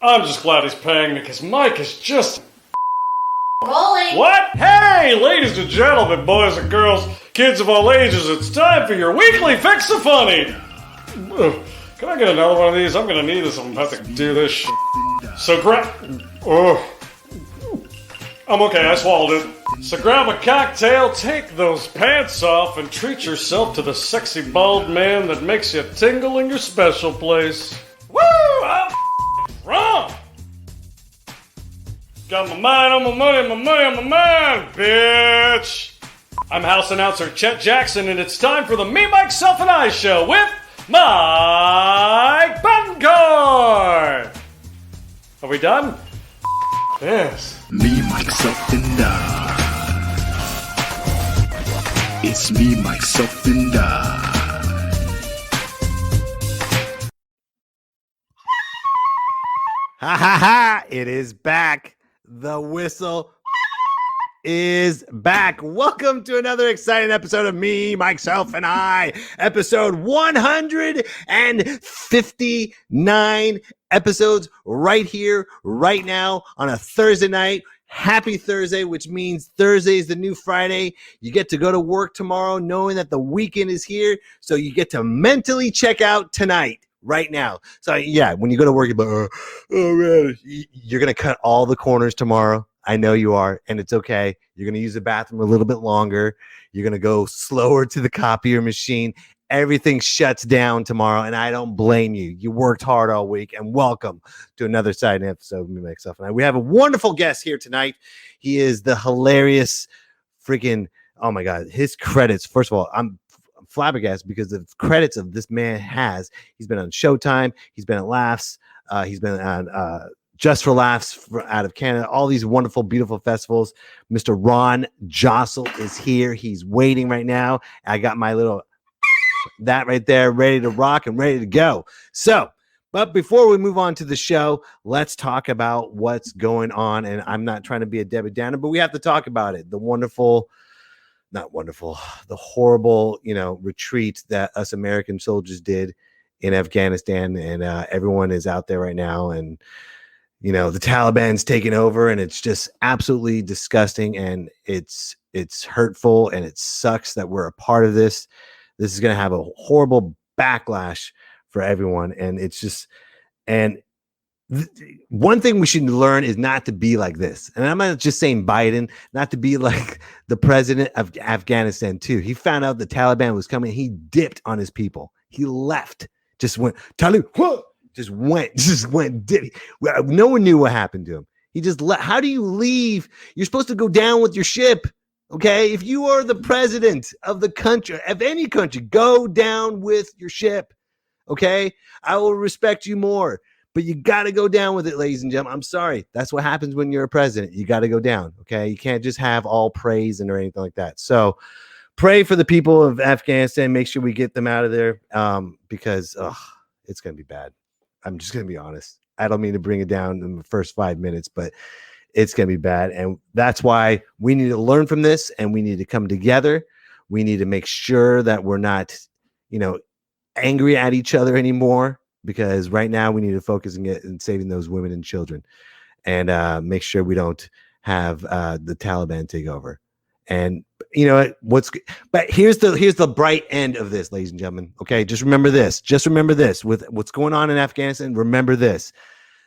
I'm just glad he's paying me because Mike is just rolling. What? Hey, ladies and gentlemen, boys and girls, kids of all ages, it's time for your weekly Fix-A-Funny. Can I get another one of these? I'm gonna need this. I'm about to do this shit. So I'm okay, I swallowed it. So grab a cocktail, take those pants off, and treat yourself to the sexy bald man that makes you tingle in your special place. Woo! I'm wrong! Got my mind on my money, my money on my mind, bitch! I'm house announcer Chet Jackson, and it's time for the Me, Myself, and I show with Mike Buncord! Are we done? Yes. Me, myself, and I. It's me, myself, and I. Ha ha ha! It is back. The whistle is back. Welcome to another exciting episode of Me, Myself, and I. Episode 159 episodes right here, right now on a Thursday night. Happy Thursday, which means Thursday is the new Friday. You get to go to work tomorrow knowing that the weekend is here. So you get to mentally check out tonight. Right now. So yeah, when you go to work, you're like, oh man, you're going to cut all the corners tomorrow. I know you are, and it's okay. You're going to use the bathroom a little bit longer. You're going to go slower to the copier machine. Everything shuts down tomorrow, and I don't blame you. You worked hard all week, and welcome to another exciting episode of Me, Myself, and I. We have a wonderful guest here tonight. He is the hilarious freaking, oh my God, his credits. First of all, I'm flabbergasted because the credits of this man he's been on Showtime, he's been at Laughs, he's been on Just for Laughs out of Canada, all these wonderful, beautiful festivals. Mr. Ron Josol is here. He's waiting right now. I got my little that right there ready to rock and ready to go. So, but before we move on to the show, let's talk about what's going on. And I'm not trying to be a Debbie Downer, but we have to talk about it. The horrible, retreat that us American soldiers did in Afghanistan, and everyone is out there right now, and the Taliban's taking over, and it's just absolutely disgusting, and it's hurtful, and it sucks that we're a part of this. This is going to have a horrible backlash for everyone, and it's just one thing we should learn is not to be like this. And I'm not just saying Biden, not to be like the president of Afghanistan too. He found out the Taliban was coming. He dipped on his people. He left, just went, Taliban, just went, dip. No one knew what happened to him. He just left. How do you leave? You're supposed to go down with your ship. Okay. If you are the president of the country, of any country, go down with your ship. Okay. I will respect you more. But you got to go down with it, ladies and gentlemen. I'm sorry. That's what happens when you're a president. You got to go down, okay? You can't just have all praise or anything like that. So pray for the people of Afghanistan. Make sure we get them out of there because it's going to be bad. I'm just going to be honest. I don't mean to bring it down in the first 5 minutes, but it's going to be bad. And that's why we need to learn from this, and we need to come together. We need to make sure that we're not, angry at each other anymore. Because right now we need to focus and saving those women and children, and make sure we don't have the Taliban take over. And but here's the bright end of this, ladies and gentlemen. Okay, just remember this. Just remember this. With what's going on in Afghanistan, remember this.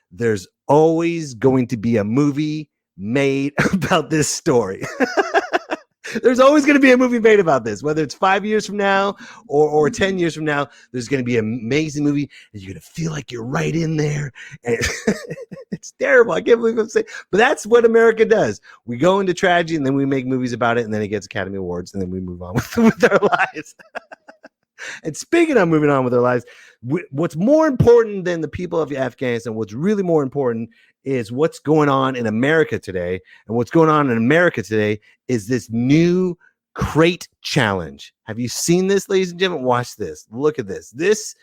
There's always going to be a movie made about this story. There's always going to be a movie made about this, whether it's 5 years from now or 10 years from now. There's going to be an amazing movie, and you're going to feel like you're right in there. And it's terrible. I can't believe I'm saying, but that's what America does. We go into tragedy, and then we make movies about it, and then it gets Academy Awards, and then we move on with our lives. And speaking of moving on with our lives, what's more important than the people of Afghanistan, what's really more important is what's going on in America today. And what's going on in America today is this new crate challenge. Have you seen this, ladies and gentlemen? Watch this. Look at this. This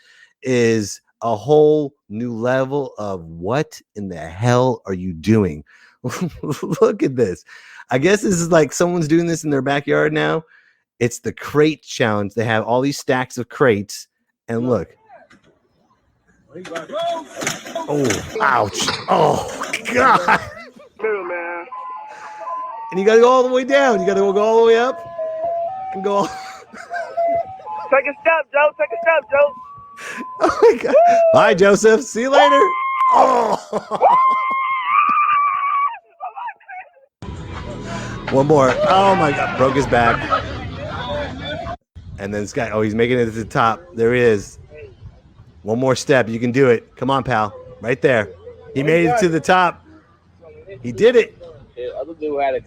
is a whole new level of what in the hell are you doing? Look at this. I guess this is like someone's doing this in their backyard now. It's the crate challenge. They have all these stacks of crates, and look. Oh, ouch. Oh, God. And you got to go all the way down. You got to go all the way up and go. Take a step, Joe. Take a step, Joe. Oh, my God. Bye, Joseph. See you later. Oh. One more. Oh, my God. Broke his back. And then this guy, he's making it to the top. There he is. One more step. You can do it. Come on, pal. Right there. He made it to the top. He did it.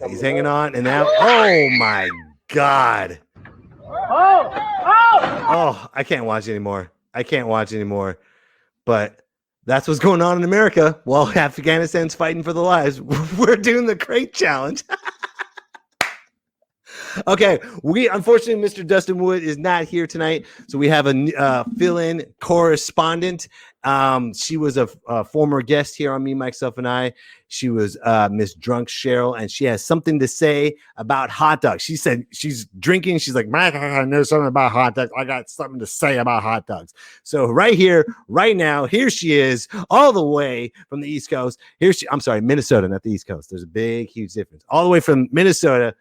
He's hanging on. And now, oh, my God. Oh, I can't watch anymore. But that's what's going on in America while Afghanistan's fighting for their lives. We're doing the crate challenge. Okay, unfortunately, Mr. Dustin Wood is not here tonight, so we have a fill-in correspondent. She was a former guest here on Me, Myself, and I. She was Miss Drunk Cheryl, and she has something to say about hot dogs. She said she's drinking. She's like, I know something about hot dogs. I got something to say about hot dogs. So right here, right now, here she is, all the way from the East Coast. I'm sorry, Minnesota, not the East Coast. There's a big, huge difference. All the way from Minnesota.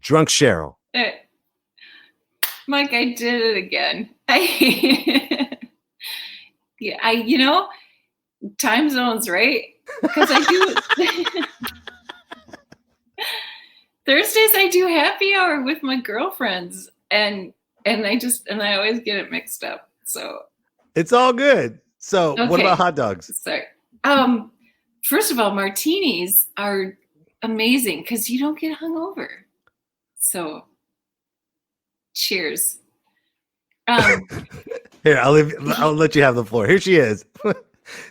Drunk Cheryl. Mike, I did it again. Time zones, right? Because I do Thursdays I do happy hour with my girlfriends and I always get it mixed up. So it's all good. So okay. What about hot dogs? Sorry. First of all, martinis are amazing because you don't get hungover. So, cheers. Here, I'll let you have the floor. Here she is,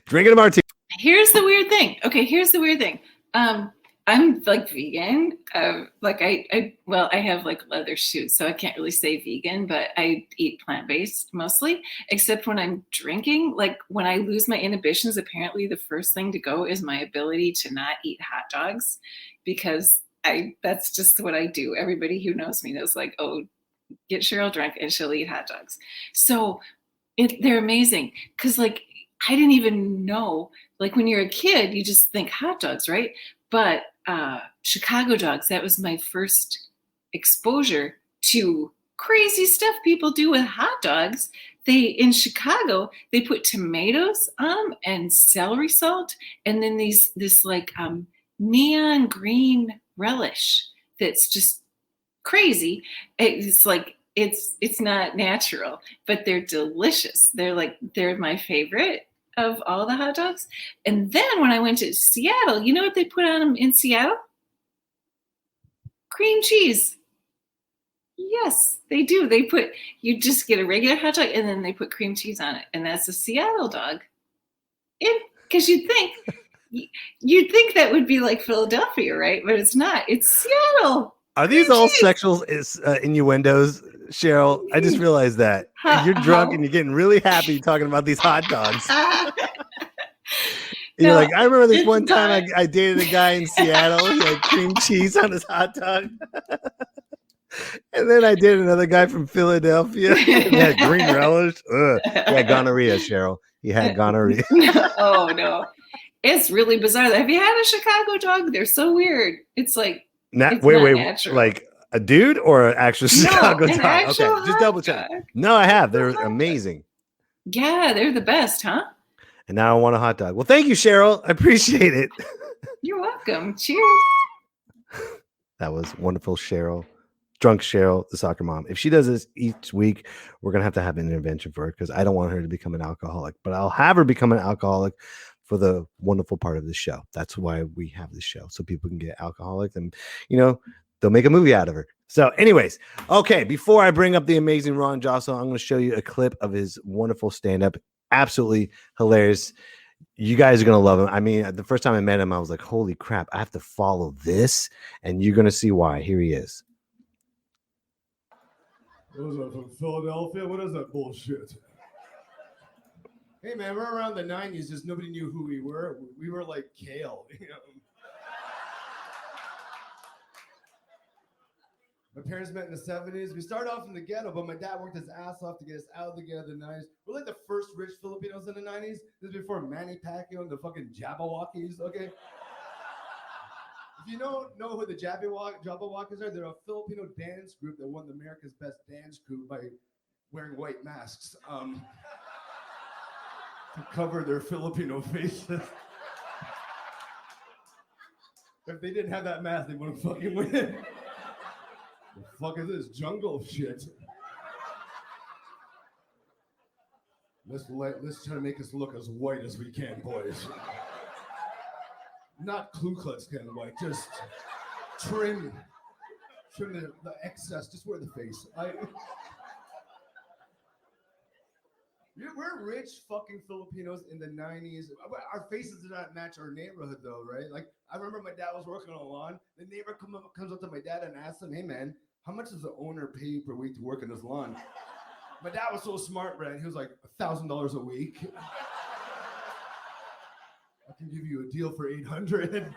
drinking a martini. Here's the weird thing. Okay, here's the weird thing. I'm like vegan. I have like leather shoes, so I can't really say vegan, but I eat plant-based mostly, except when I'm drinking. Like when I lose my inhibitions, apparently the first thing to go is my ability to not eat hot dogs because that's just what I do. Everybody who knows me knows like, oh, get Cheryl drunk and she'll eat hot dogs. So they're amazing. Cause like, I didn't even know, like when you're a kid, you just think hot dogs, right? But Chicago dogs, that was my first exposure to crazy stuff people do with hot dogs. In Chicago, they put tomatoes on and celery salt. And then this like neon green relish that's just crazy. It's like it's not natural, but they're delicious. They're my favorite of all the hot dogs. And then when I went to Seattle, you know what they put on them in Seattle? Cream cheese. Yes, they do. You just get a regular hot dog and then they put cream cheese on it. And that's a Seattle dog. Because you'd think that would be like Philadelphia, right? But it's not. It's Seattle. Are these all sexual innuendos, Cheryl? I just realized that. You're drunk and you're getting really happy talking about these hot dogs. You're like, I remember this one time I dated a guy in Seattle. He had cream cheese on his hot dog. And then I dated another guy from Philadelphia. He had green relish. Ugh. He had gonorrhea, Cheryl. He had gonorrhea. Oh, no. It's really bizarre. Have you had a Chicago dog? They're so weird. It's like, wait, natural. Like a dude or an actual Chicago dog? Actual okay, just double check. No, I have. They're amazing. Yeah, they're the best, huh? And now I want a hot dog. Well, thank you, Cheryl. I appreciate it. You're welcome. Cheers. That was wonderful, Cheryl. Drunk Cheryl, the soccer mom. If she does this each week, we're going to have an intervention for her because I don't want her to become an alcoholic. But I'll have her become an alcoholic for the wonderful part of the show. That's why we have the show, so people can get alcoholic and, they'll make a movie out of her. So anyways, okay, before I bring up the amazing Ron Josol, I'm going to show you a clip of his wonderful stand-up. Absolutely hilarious. You guys are going to love him. I mean, the first time I met him, I was like, holy crap, I have to follow this. And you're going to see why. Here he is. Those are from Philadelphia? What is that bullshit? Hey, man, we're around the 90s. Just nobody knew who we were. We were like Kale, My parents met in the 70s. We started off in the ghetto, but my dad worked his ass off to get us out of the ghetto in the 90s. We're like the first rich Filipinos in the 90s. This is before Manny Pacquiao and the fucking Jabberwockies, okay? If you don't know who the Jabberwockies are, they're a Filipino dance group that won the America's Best Dance Group by wearing white masks to cover their Filipino faces. If they didn't have that mask, they wouldn't fucking win. The fuck is this jungle shit? Let's try to make us look as white as we can, boys. Not Ku Klux kind of white, just trim the excess, just wear the face. We're rich fucking Filipinos in the 90s. Our faces do not match our neighborhood though, right? Like, I remember my dad was working on a lawn. The neighbor comes up to my dad and asks him, hey man, how much does the owner pay you per week to work on this lawn? My dad was so smart, Brad. He was like, $1,000 a week. I can give you a deal for 800.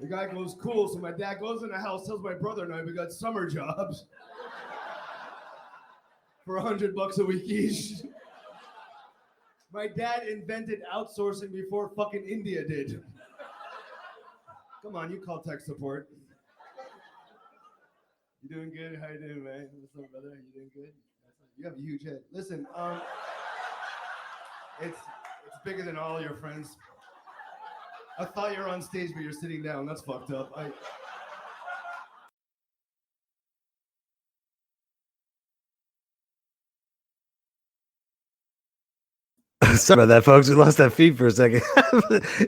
The guy goes, cool. So my dad goes in the house, tells my brother and I, we got summer jobs for $100 a week each. My dad invented outsourcing before fucking India did. Come on, you call tech support. You doing good? How you doing, man? What's up, brother? You doing good? You have a huge head. Listen, it's bigger than all your friends. I thought you were on stage, but you're sitting down. That's fucked up. Sorry about that, folks. We lost that feed for a second.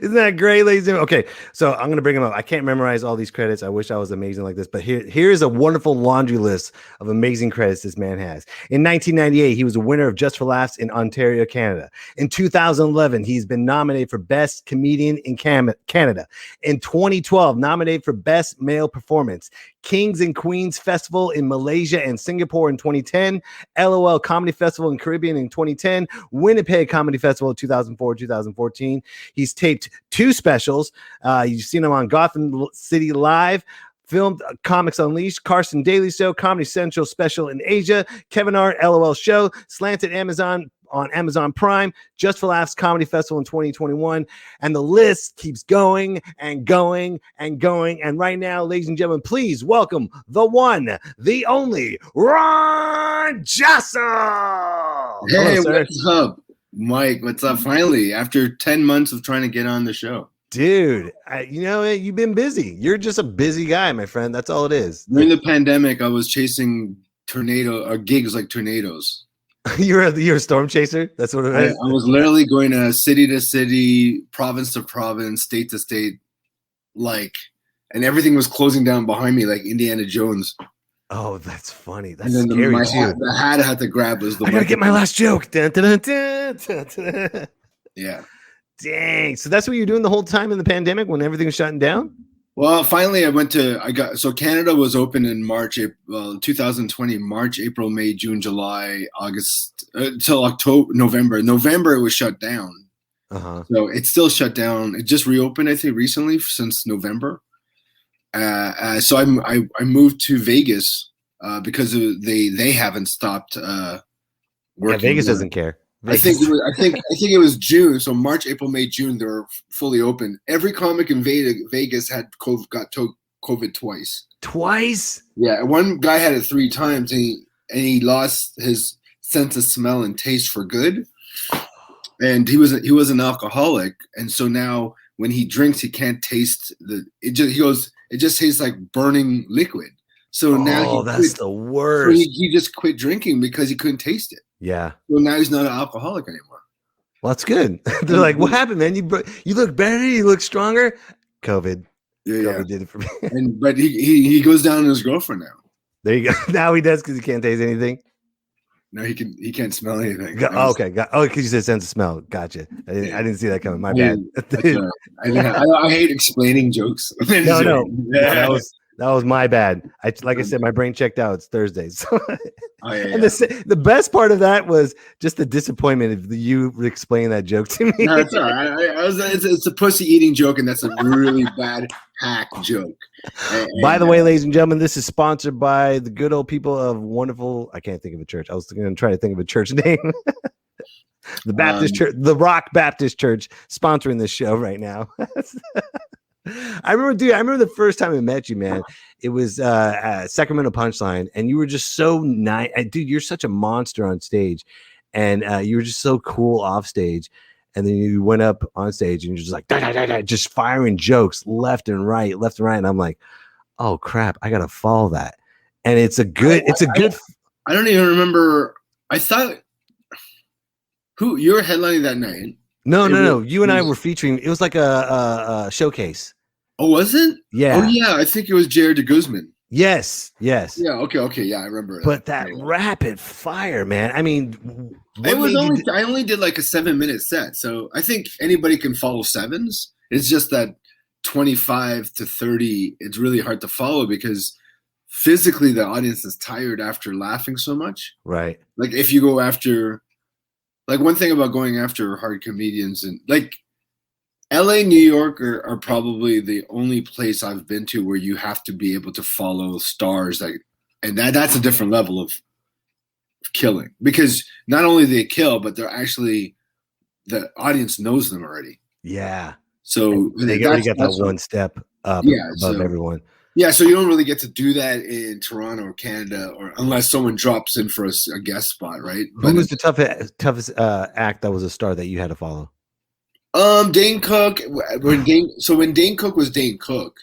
Isn't that great, ladies and gentlemen? Okay, so I'm going to bring them up. I can't memorize all these credits. I wish I was amazing like this, but here's a wonderful laundry list of amazing credits this man has. In 1998, he was a winner of Just for Laughs in Ontario, Canada. In 2011, he's been nominated for Best Comedian in Canada. In 2012, nominated for Best Male Performance. Kings and Queens Festival in Malaysia and Singapore in 2010, LOL Comedy Festival in Caribbean in 2010, Winnipeg Comedy Festival in 2004-2014. He's taped 2 specials. You've seen him on Gotham City Live, filmed Comics Unleashed, Carson Daly Show, Comedy Central Special in Asia, Kevin Hart LOL Show, Slanted Amazon on Amazon Prime, Just for Laughs Comedy Festival in 2021, and the list keeps going and going and going. And right now, ladies and gentlemen, please welcome the one, the only Ron Josol. Hey, hello, what's up, Mike? What's up? Finally, after 10 months of trying to get on the show. Dude, you've been busy. You're just a busy guy, my friend. That's all it is. During the pandemic, I was chasing gigs like tornadoes. You're a storm chaser. That's what it is. I was literally going to city, province to province, state to state, and everything was closing down behind me like Indiana Jones. Oh, that's funny. That's and then scary the hat I had to grab was the. I gotta get my last joke. Dun, dun, dun, dun, dun. Yeah. Dang. So that's what you're doing the whole time in the pandemic when everything was shutting down? Well, finally, Canada was open in March, 2020, March, April, May, June, July, August, till October, November. November, it was shut down. Uh-huh. So it's still shut down. It just reopened, I think, recently since November. So I moved to Vegas because they haven't stopped working. Yeah, Vegas doesn't care. I think it was June. So March, April, May, June, they were fully open. Every comic in Vegas got COVID twice. Twice? Yeah, one guy had it 3 times, and he lost his sense of smell and taste for good. And he was an alcoholic, and so now when he drinks, he can't taste it just tastes like burning liquid. So now that's the worst. So he just quit drinking because he couldn't taste it. Yeah. So now he's not an alcoholic anymore. Well, that's good. They're like, what happened, man? You look better. You look stronger. COVID. Yeah, COVID did it for me. But he goes down on his girlfriend now. There you go. Now he does because he can't taste anything. No, he can't smell anything. Okay. Because you said sense of smell. Gotcha. I didn't see that coming. My bad. I hate explaining jokes. No. That That was my bad. Like I said, my brain checked out. It's Thursday. So, Oh, yeah, and the best part of that was just the disappointment of you explaining that joke to me. No, it's all right. It's a pussy eating joke, and that's a really bad hack joke. By the way, ladies and gentlemen, this is sponsored by the good old people of wonderful. I can't think of a church. I was going to try to think of a church name. The Baptist Church, the Rock Baptist Church, sponsoring this show right now. I remember the first time I met you, man. It was Sacramento Punchline, and you were just so nice. Dude, you're such a monster on stage, and you were just so cool off stage. And then you went up on stage, and you're just like, just firing jokes left and right. And I'm like, oh crap, I gotta follow that. And it's a good. I don't even remember. I thought who you were headlining that night. No. You and I were featuring. It was like a showcase. Oh, was it? Yeah. Oh, yeah. I think it was Jared de Guzman. Yes. Yeah. Okay. Yeah, I remember. But that rapid fire, man. I mean, I only did like a 7-minute set, so I think anybody can follow sevens. It's just that 25 to 30, it's really hard to follow because physically the audience is tired after laughing so much. Right. Like if you go after, like one thing about going after hard comedians and like. LA, New York are probably the only place I've been to where you have to be able to follow stars, and that's a different level of killing because not only they kill, but they're actually the audience knows them already. Yeah. So they already got that one step up above everyone. Yeah, so you don't really get to do that in Toronto or Canada, or unless someone drops in for a guest spot, right? Who was the toughest act that was a star that you had to follow? Dane Cook. When Dane Cook was Dane Cook,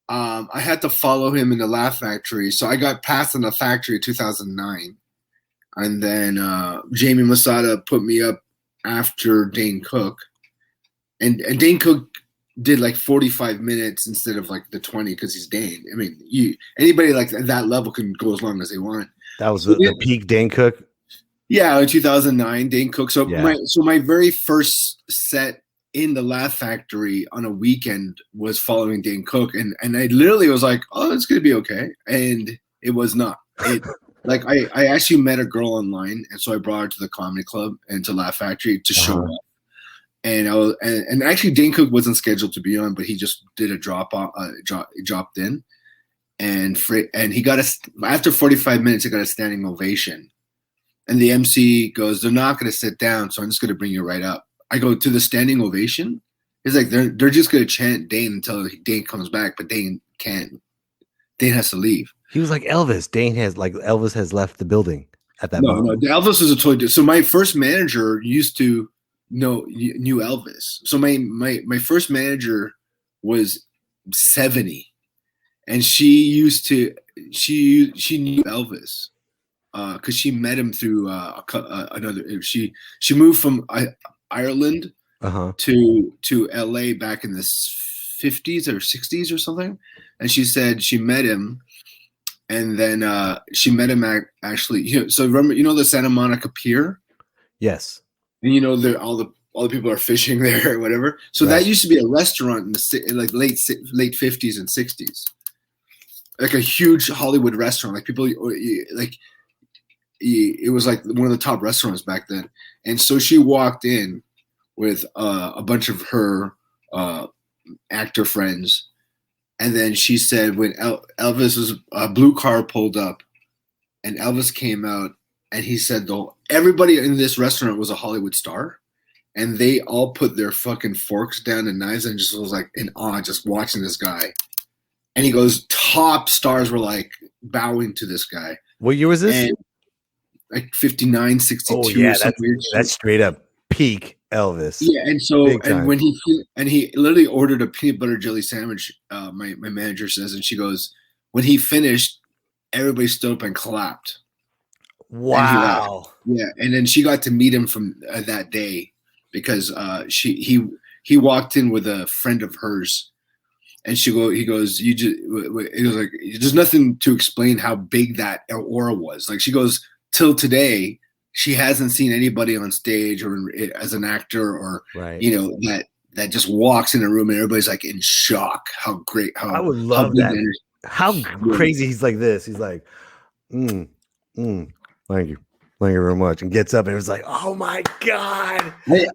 I had to follow him in the Laugh Factory. So I got passed in the factory in 2009, and then Jamie Masada put me up after Dane Cook, and Dane Cook did like 45 minutes instead of like the 20 because he's Dane. I mean, anybody like that level can go as long as they want. That was the peak Dane Cook. Yeah, in 2009, Dane Cook. So my very first set in the Laugh Factory on a weekend was following Dane Cook, and I literally was like, "Oh, it's gonna be okay," and it was not. Like I actually met a girl online, and so I brought her to the comedy club and to Laugh Factory to show up. And I was and actually Dane Cook wasn't scheduled to be on, but he just did a dropped in, and he got after 45 minutes, he got a standing ovation. And the MC goes, they're not going to sit down, so I'm just going to bring you right up. I go to the standing ovation. It's like they're just going to chant Dane until Dane comes back, but Dane can't. Dane has to leave. He was like Elvis. Elvis has left the building at that moment. No, Elvis was a totally different. So my first manager knew Elvis. So my first manager was 70, and she knew Elvis. Because she met him through another. She moved from Ireland to LA back in the 50s or 60s or something, and she said she met him, and then she met him actually. So remember, the Santa Monica Pier? Yes. And all the people are fishing there or whatever. So that used to be a restaurant in the late 50s and 60s, like a huge Hollywood restaurant. Like people like. It was like one of the top restaurants back then. And so she walked in with a bunch of her actor friends. And then she said when Elvis's blue car pulled up and Elvis came out, and he said, everybody in this restaurant was a Hollywood star. And they all put their fucking forks down and knives and just was like in awe just watching this guy. And he goes, top stars were like bowing to this guy. What year was this? And like 59, 62. Oh yeah, that's straight up peak Elvis. Yeah, and so when he literally ordered a peanut butter jelly sandwich, my manager says, and she goes, when he finished, everybody stood up and clapped. Wow. And then she got to meet him from that day because he walked in with a friend of hers, and he goes, like, there's nothing to explain how big that aura was. Like she goes, till today, she hasn't seen anybody on stage or as an actor or that just walks in a room and everybody's like in shock. How great! I would love that. how crazy he's like this. He's like, thank you very much, and gets up and it's like, oh my god,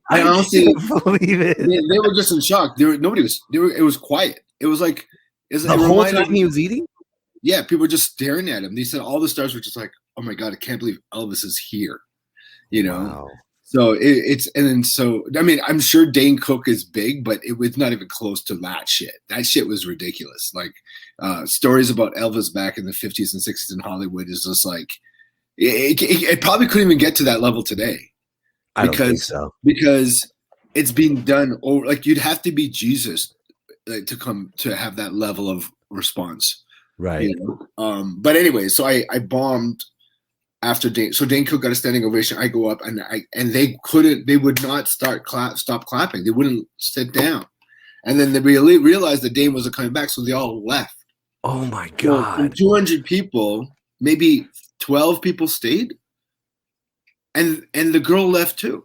I honestly can't believe it. they were just in shock. Nobody was. It was quiet. It was like The whole time he was eating. Yeah, people were just staring at him. They said all the stars were just like, "Oh my god, I can't believe Elvis is here," you know. Wow. So I mean, I'm sure Dane Cook is big, but it was not even close to that shit. That shit was ridiculous. Like stories about Elvis back in the 50s and 60s in Hollywood is just like it probably couldn't even get to that level today. I don't think so. Because it's being done over. Like you'd have to be Jesus to come to have that level of response, right? You know? But anyway, so I bombed. After Dane, so Dane Cook got a standing ovation. I go up and they would not stop clapping. They wouldn't sit down. And then they realized that Dane wasn't coming back, so they all left. Oh my god! So 200 people, maybe 12 people stayed, and the girl left too.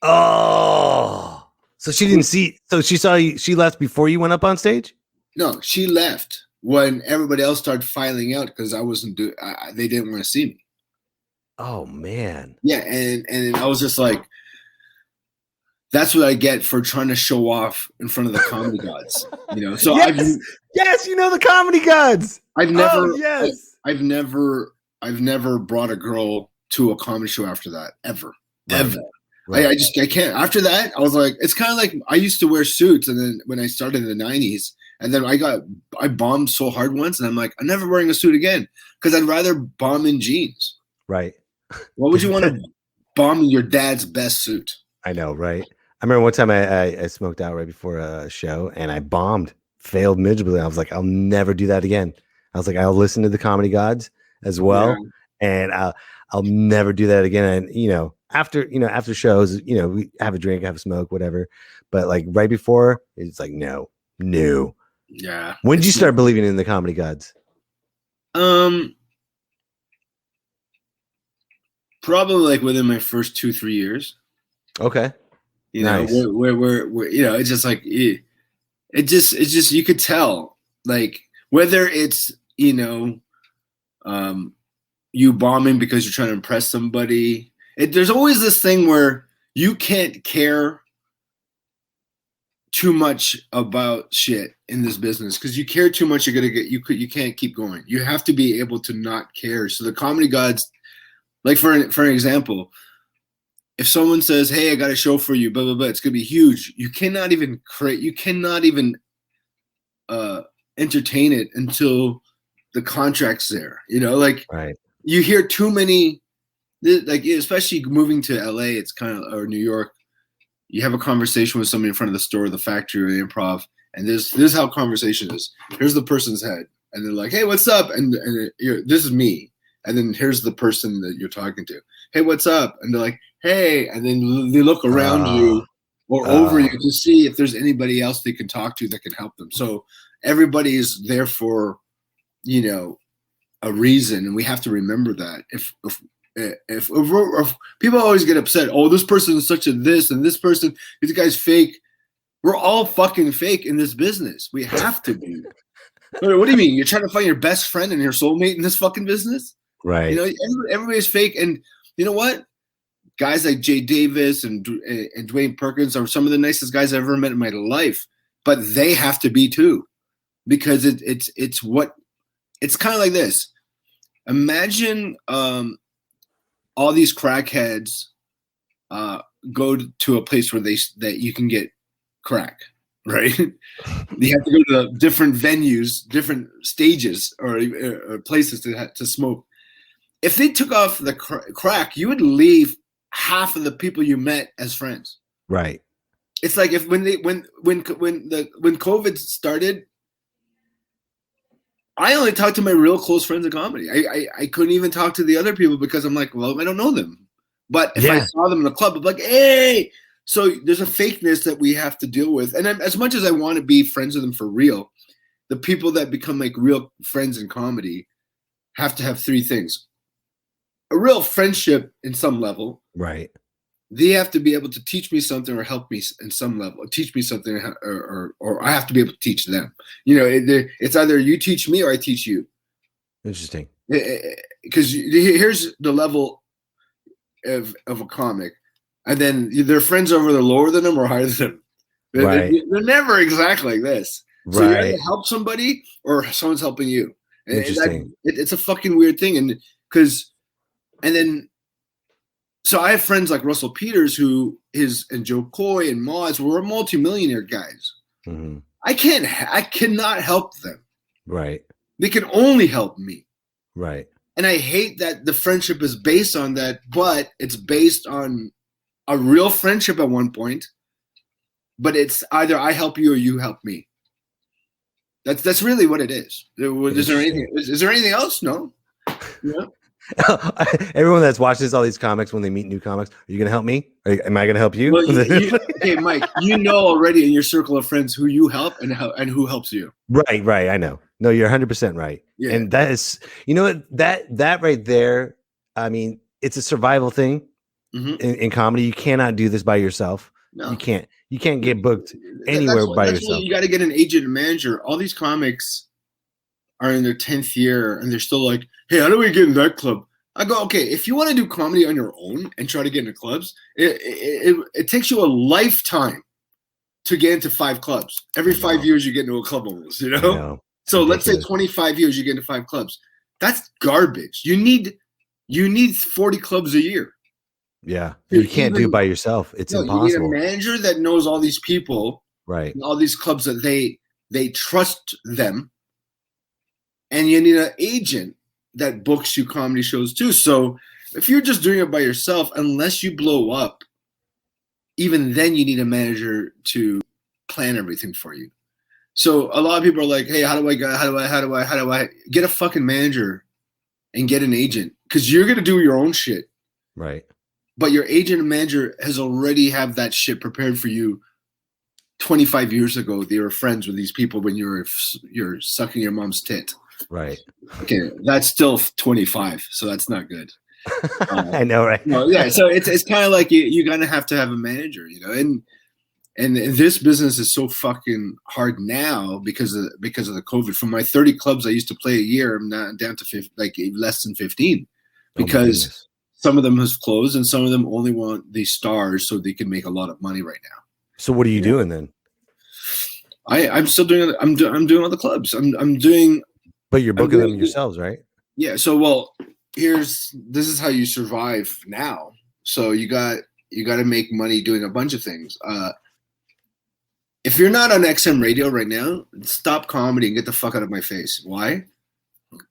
Oh, so she didn't see. So she saw you. She left before you went up on stage. No, she left when everybody else started filing out because I wasn't they didn't want to see me. Oh man. Yeah, and I was just like, that's what I get for trying to show off in front of the comedy gods. You know, so yes, you know the comedy gods. I've never I've never brought a girl to a comedy show after that ever. Right. Ever. Right. I can't. After that, I was like, it's kind of like I used to wear suits, and then when I started in the 90s, and then I bombed so hard once, and I'm like, I'm never wearing a suit again because I'd rather bomb in jeans. Right. What would you want to bomb in your dad's best suit? I know, right? I remember one time I smoked out right before a show, and I bombed, failed miserably. I was like, I'll never do that again. I was like, I'll listen to the comedy gods as well, and I'll never do that again. And you know, after shows, you know, we have a drink, have a smoke, whatever. But like right before, it's like no. Yeah. When did you start believing in the comedy gods? Probably like within my first 2-3 years. Okay. You know, where you know, it's just like it just you could tell, like whether it's, you know, you bombing because you're trying to impress somebody. There's always this thing where you can't care too much about shit in this business because you care too much, you're gonna get you can't keep going. You have to be able to not care. So the comedy gods, like for an example, if someone says, "Hey, I got a show for you," blah blah blah, it's gonna be huge. You cannot even entertain it until the contract's there. You know, like right. You hear too many, like especially moving to LA, it's kind of, or New York. You have a conversation with somebody in front of the store, the factory, or the improv, and this is how conversation is. Here's the person's head, and they're like, "Hey, what's up?" And this is me, and then here's the person that you're talking to. "Hey, what's up?" And they're like, "Hey," and then they look around you or over you to see if there's anybody else they can talk to that can help them. So everybody is there for, you know, a reason, and we have to remember that. If people always get upset, oh, this person is such a this and this person, this guy's fake. We're all fucking fake in this business. We have to be. What do you mean? You're trying to find your best friend and your soulmate in this fucking business? Right. You know, everybody's fake. And you know what? Guys like Jay Davis and Dwayne Perkins are some of the nicest guys I've ever met in my life. But they have to be too. Because it's kind of like this. Imagine all these crackheads go to a place where that you can get crack, right? You have to go to different venues, different stages, or places to smoke. If they took off the crack, you would leave half of the people you met as friends. Right. It's like when COVID started, I only talked to my real close friends in comedy. I couldn't even talk to the other people because I'm like, well, I don't know them. But if I saw them in the club, I'm like, hey. So there's a fakeness that we have to deal with. And as much as I want to be friends with them for real, the people that become like real friends in comedy have to have three things. A real friendship in some level. Right. they have to be able to teach me something or help me in some level, teach me something, or I have to be able to teach them. You know, it's either you teach me or I teach you. Interesting. Because here's the level of a comic, and then their friends over there lower than them or higher than them. They're never exactly like this. So you either help somebody or someone's helping you. Interesting. It's a fucking weird thing, and then. So I have friends like Russell Peters and Joe Coy and Moz who are multimillionaire guys. Mm-hmm. I cannot help them. Right. They can only help me. Right. And I hate that the friendship is based on that, but it's based on a real friendship at one point. But it's either I help you or you help me. That's really what it is. Is there anything else? No. Yeah. Everyone that's watching all these comics, when they meet new comics, are you going to help me? Am I going to help you? Well, okay, Mike, you know already in your circle of friends who you help and who helps you. Right. I know. No, you're 100% right. Yeah. And that is, you know what, that right there, I mean, it's a survival thing in comedy. You cannot do this by yourself. No. You can't get booked anywhere by yourself. You got to get an agent and manager. All these comics are in their 10th year and they're still like, hey, how do we get in that club? I go, okay, if you want to do comedy on your own and try to get into clubs, it takes you a lifetime to get into 5 clubs. Every 5 years you get into a club almost, you know? So let's say 25 years you get into 5 clubs. That's garbage. You need 40 clubs a year. Yeah. You can't do it by yourself. It's impossible. You need a manager that knows all these people. Right. All these clubs that they trust them. And you need an agent that books you comedy shows too. So if you're just doing it by yourself, unless you blow up, even then you need a manager to plan everything for you. So a lot of people are like, hey, how do I get a fucking manager and get an agent? Because you're going to do your own shit. Right. But your agent and manager has already have that shit prepared for you 25 years ago. They were friends with these people when you're sucking your mom's tit. Right. Okay, that's still 25, so that's not good. I know, right? Yeah, so it's kind of like you're gonna have to have a manager, you know, and this business is so fucking hard now because of the COVID. From my 30 clubs I used to play a year, I'm now down to less than 15 because some of them has closed and some of them only want these stars so they can make a lot of money right now. So what are you doing then? I'm still doing it. I'm doing other clubs. I'm doing. But you're booking them yourselves, right? Yeah. So, this is how you survive now. So you got to make money doing a bunch of things. If you're not on XM radio right now, stop comedy and get the fuck out of my face. Why?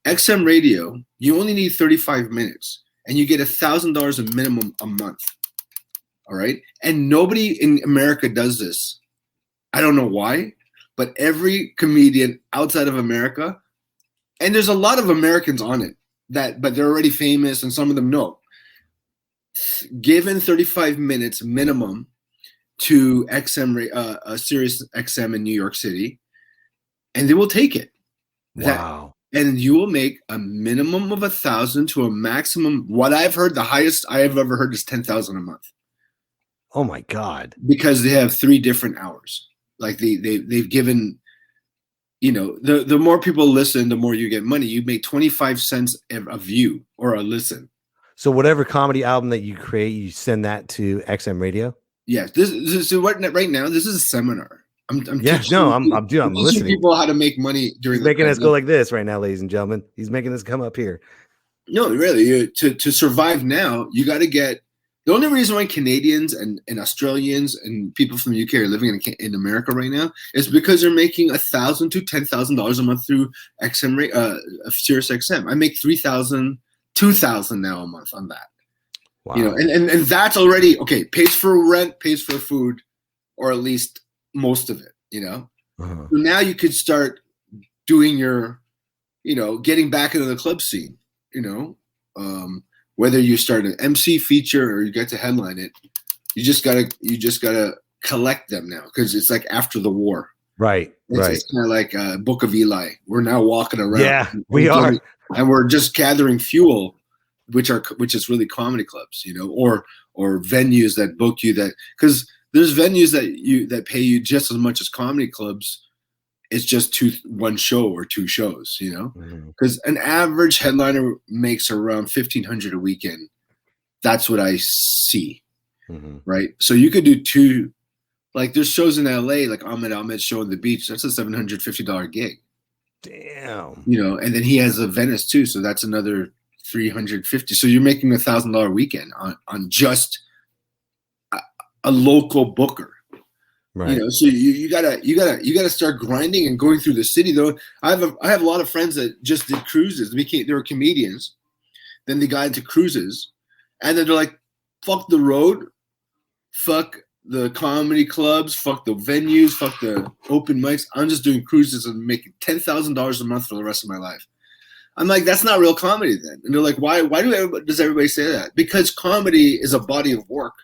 XM radio, you only need 35 minutes and you get $1,000 a minimum a month. All right. And nobody in America does this. I don't know why, but every comedian outside of America, and there's a lot of Americans on it but they're already famous and some of them know. Given 35 minutes minimum to Sirius XM in New York City, and they will take it. Wow. And you will make a minimum of 1,000 to a maximum. What I've heard, the highest I have ever heard is 10,000 a month. Oh my God. Because they have 3 different hours. Like they've given, you know, the more people listen, the more you get money. You make 25 cents a view or a listen. So whatever comedy album that you create, you send that to XM radio? Yes. Right now, this is a seminar. I'm teaching listening. People how to make money during. He's making us go like this right now, ladies and gentlemen. He's making us come up here. No, really, to survive now, you got to get. The only reason why Canadians and Australians and people from the UK are living in America right now is because they're making $1,000 to $10,000 a month through Sirius XM. I make $3,000, $2,000 now a month on that. Wow. You know, and that's already okay. Pays for rent, pays for food, or at least most of it. You know, So now you could start doing your, you know, getting back into the club scene. You know. Whether you start an MC feature or you get to headline it, you just gotta collect them now because it's like after the war. Right. It's kind of like Book of Eli. We're now walking around. Yeah, we are, and we're just gathering fuel, which is really comedy clubs, you know, or venues that book you, that because there's venues that pay you just as much as comedy clubs. It's just one show or two shows, you know, because an average headliner makes around $1,500 a weekend. That's what I see. Right. So you could do two, like there's shows in LA, like Ahmed show on the beach. That's a $750 gig. Damn. You know, and then he has a Venice too. So that's another $350. So you're making $1,000 weekend on just a local booker. Right. You know, so you gotta start grinding and going through the city. Though I have a lot of friends that just did cruises. They were comedians, then they got into cruises, and then they're like, "Fuck the road, fuck the comedy clubs, fuck the venues, fuck the open mics. I'm just doing cruises and making $10,000 a month for the rest of my life." I'm like, that's not real comedy then. And they're like, why does everybody say that? Because comedy is a body of work.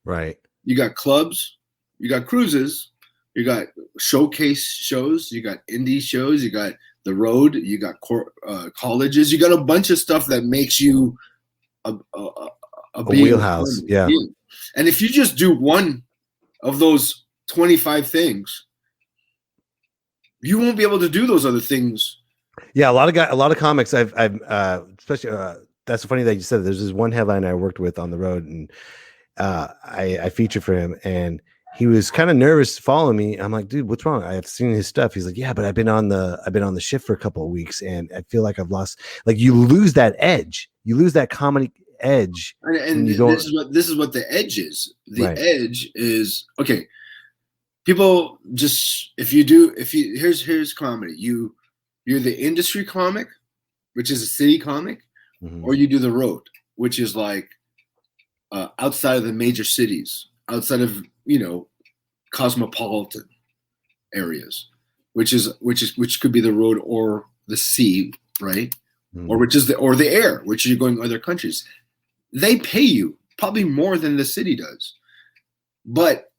Right. You got clubs. You got cruises, you got showcase shows, you got indie shows, you got the road, you got colleges, you got a bunch of stuff that makes you a wheelhouse. Yeah. And if you just do one of those 25 things, you won't be able to do those other things. Yeah, a lot of comics I've especially that's funny that you said that. There's this one headline I worked with on the road, and I featured for him, and he was kind of nervous following me. I'm like, dude, what's wrong? I've seen his stuff. He's like, yeah, but I've been on the shift for a couple of weeks, and I feel like I've lost. Like, you lose that edge. You lose that comedy edge. And this is what the edge is. The edge is, okay. People just here's comedy. You're the industry comic, which is a city comic, or you do the road, which is like outside of the major cities, outside of, you know, cosmopolitan areas, which could be the road or the sea, right? Or the air, which you're going to other countries. They pay you probably more than the city does, but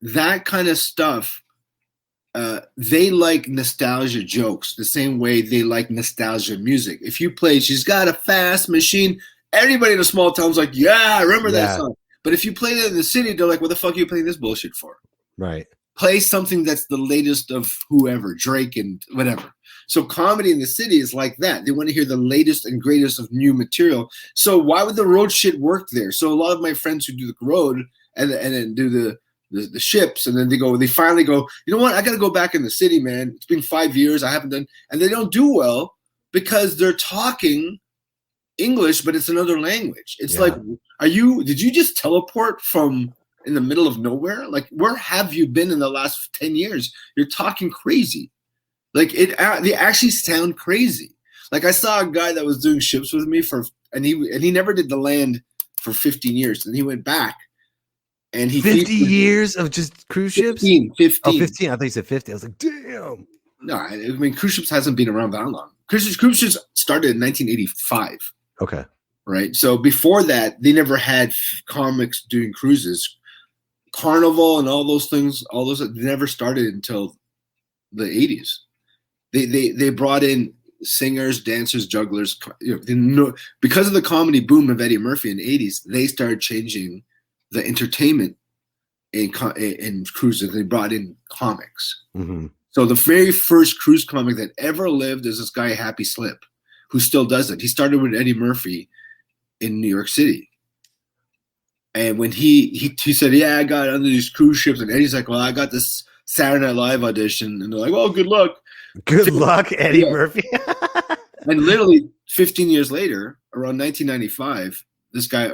that kind of stuff, they like nostalgia jokes the same way they like nostalgia music. If you play "She's Got a Fast Machine," everybody in a small town's like, yeah, I remember that song. But if you play that in the city, they're like, what the fuck are you playing this bullshit for? Right. Play something that's the latest of whoever, Drake and whatever. So comedy in the city is like that. They want to hear the latest and greatest of new material. So why would the road shit work there? So a lot of my friends who do the road and then do the ships, and then they finally go, you know what? I got to go back in the city, man. It's been 5 years. I haven't done, and they don't do well because they're talking English, but it's another language. It's like, did you just teleport from in the middle of nowhere? Like, where have you been in the last 10 years? You're talking crazy. Like, they actually sound crazy. Like, I saw a guy that was doing ships with me and he never did the land for 15 years. And he went back and 50 years of just cruise ships? 15. Oh, 15. I thought you said 50. I was like, damn. No, I mean, cruise ships hasn't been around that long. Cruise ships started in 1985. Okay. Right. So before that, they never had comics doing cruises. Carnival and all those things, they never started until the 80s. They brought in singers, dancers, jugglers. You know, because of the comedy boom of Eddie Murphy in the 80s, they started changing the entertainment in cruises. They brought in comics. So the very first cruise comic that ever lived is this guy, Happy Slip, who still does it. He started with Eddie Murphy in New York City. And when he said, yeah, I got under these cruise ships, and Eddie's like, well, I got this Saturday Night Live audition. And they're like, well, good luck. Good luck, Eddie Murphy. And literally 15 years later, around 1995, this guy,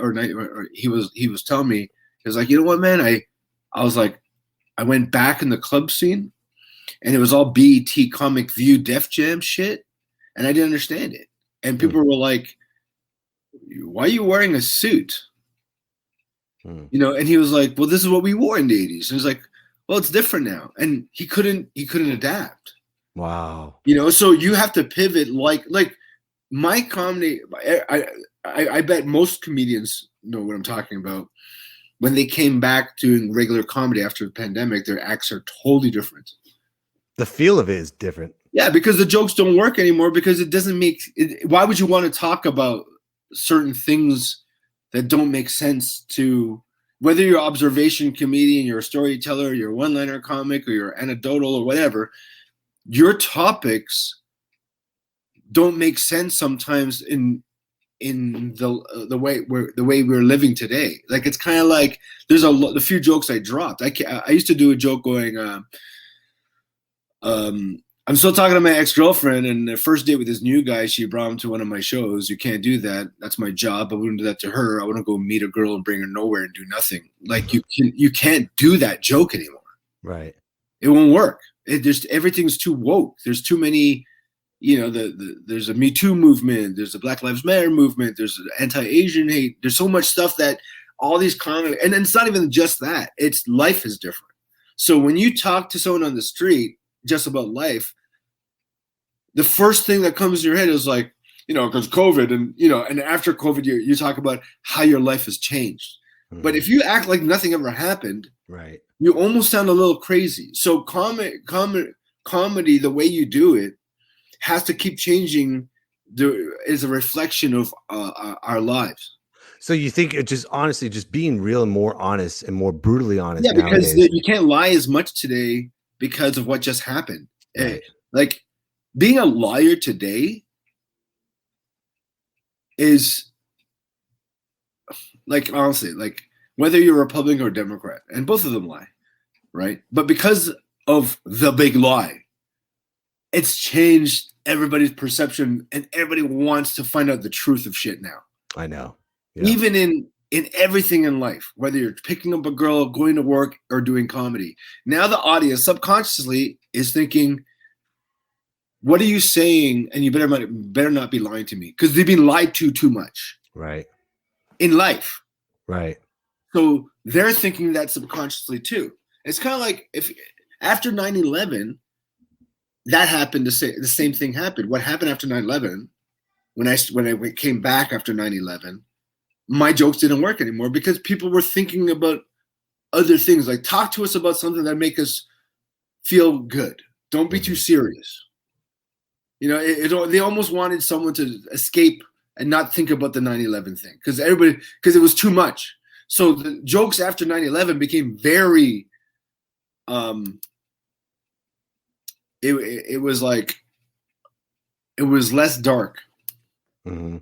he was telling me, he was like, you know what, man? I was like, I went back in the club scene, and it was all BET Comic View Def Jam shit. And I didn't understand it. And people were like, why are you wearing a suit? You know, and he was like, well, this is what we wore in the 80s. And he was like, well, it's different now. And he couldn't adapt. Wow. You know, so you have to pivot like my comedy. I bet most comedians know what I'm talking about. When they came back doing regular comedy after the pandemic, their acts are totally different. The feel of it is different. Yeah, because the jokes don't work anymore because it doesn't make it. Why would you want to talk about certain things that don't make sense to whether you're an observation comedian, you're a storyteller, you're a one-liner comic, or you're anecdotal or whatever, your topics don't make sense sometimes in the way we're living today. Like, it's kind of like there's a few jokes I dropped. I used to do a joke going, I'm still talking to my ex-girlfriend, and the first date with this new guy, she brought him to one of my shows. You can't do that. That's my job. I wouldn't do that to her. I wouldn't go meet a girl and bring her nowhere and do nothing. Like, you can't do that joke anymore. Right. It won't work. Everything's too woke. There's too many, there's a Me Too movement. There's a Black Lives Matter movement. There's anti-Asian hate. There's so much stuff that all these comments, and it's not even just that. It's life is different. So when you talk to someone on the street just about life, the first thing that comes in your head is like, because COVID and after COVID, you talk about how your life has changed. Mm-hmm. But if you act like nothing ever happened, right, you almost sound a little crazy. So comedy, the way you do it, has to keep changing. Is a reflection of our lives. So you think it just honestly, just being real and more honest and more brutally honest. Yeah, because you can't lie as much today because of what just happened. Right. Like, being a liar today is like, honestly, like whether you're Republican or Democrat, and both of them lie, right? But because of the big lie, it's changed everybody's perception, and everybody wants to find out the truth of shit now. I know. Yeah. Even in everything in life, whether you're picking up a girl, going to work, or doing comedy. Now the audience subconsciously is thinking, what are you saying? And you better not be lying to me, because they've been lied to too much. Right. In life. Right. So they're thinking that subconsciously too. It's kind of like if after 9/11, that happened, the same thing happened. What happened after 9/11, when I came back after 9/11, my jokes didn't work anymore because people were thinking about other things. Like, talk to us about something that make us feel good. Don't be too serious. They almost wanted someone to escape and not think about the 9/11 thing because it was too much. So the jokes after 9/11 became very, it was less dark. Mm-hmm.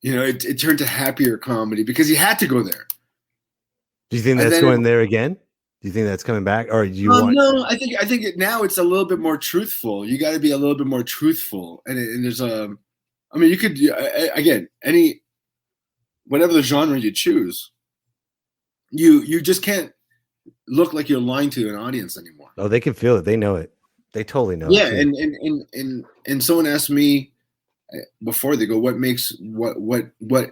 It turned to happier comedy because you had to go there. Do you think that's going there again? Do you think that's coming back, or do you want? No, I think now it's a little bit more truthful. You got to be a little bit more truthful, and there's you could again whatever the genre you choose, you just can't look like you're lying to an audience anymore. Oh, they can feel it. They know it. They totally know. Yeah, it and someone asked me before, they go, what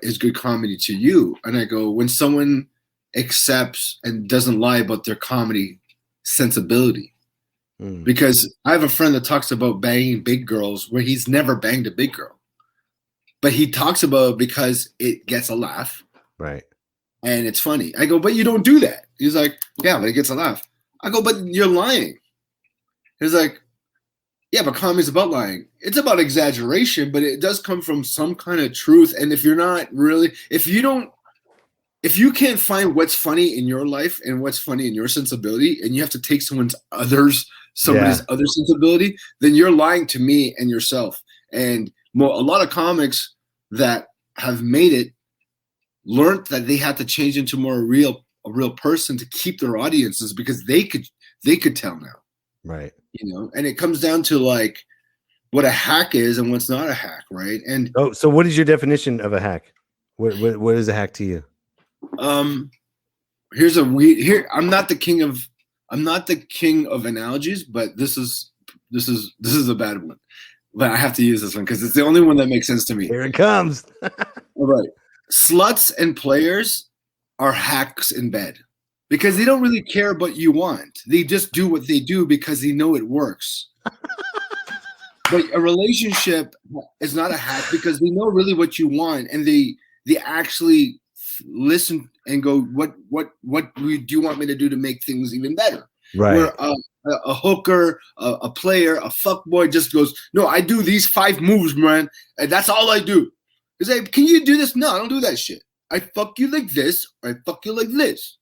is good comedy to you? And I go, when someone accepts and doesn't lie about their comedy sensibility. Because I have a friend that talks about banging big girls where he's never banged a big girl, but he talks about it because it gets a laugh, right? And it's funny. I go, but you don't do that. He's like, yeah, but it gets a laugh. I go, but you're lying. He's like, yeah, but comedy's about lying. It's about exaggeration, but it does come from some kind of truth. And if you can't find what's funny in your life and what's funny in your sensibility, and you have to take somebody's other sensibility, then you're lying to me and yourself. And a lot of comics that have made it learned that they had to change into a real person to keep their audiences because they could tell now. Right. And it comes down to like what a hack is and what's not a hack, right? And so what is your definition of a hack? What is a hack to you? I'm not the king of analogies, but this is a bad one. But I have to use this one because it's the only one that makes sense to me. Here it comes. All right. Sluts and players are hacks in bed because they don't really care what you want. They just do what they do because they know it works. But a relationship is not a hack because they know really what you want, and they actually listen and go, what do you want me to do to make things even better? Right. Where a hooker, a player, a fuckboy just goes, no, I do these 5 moves, man, and that's all I do. He's like, can you do this? No, I don't do that shit. I fuck you like this, or I fuck you like this.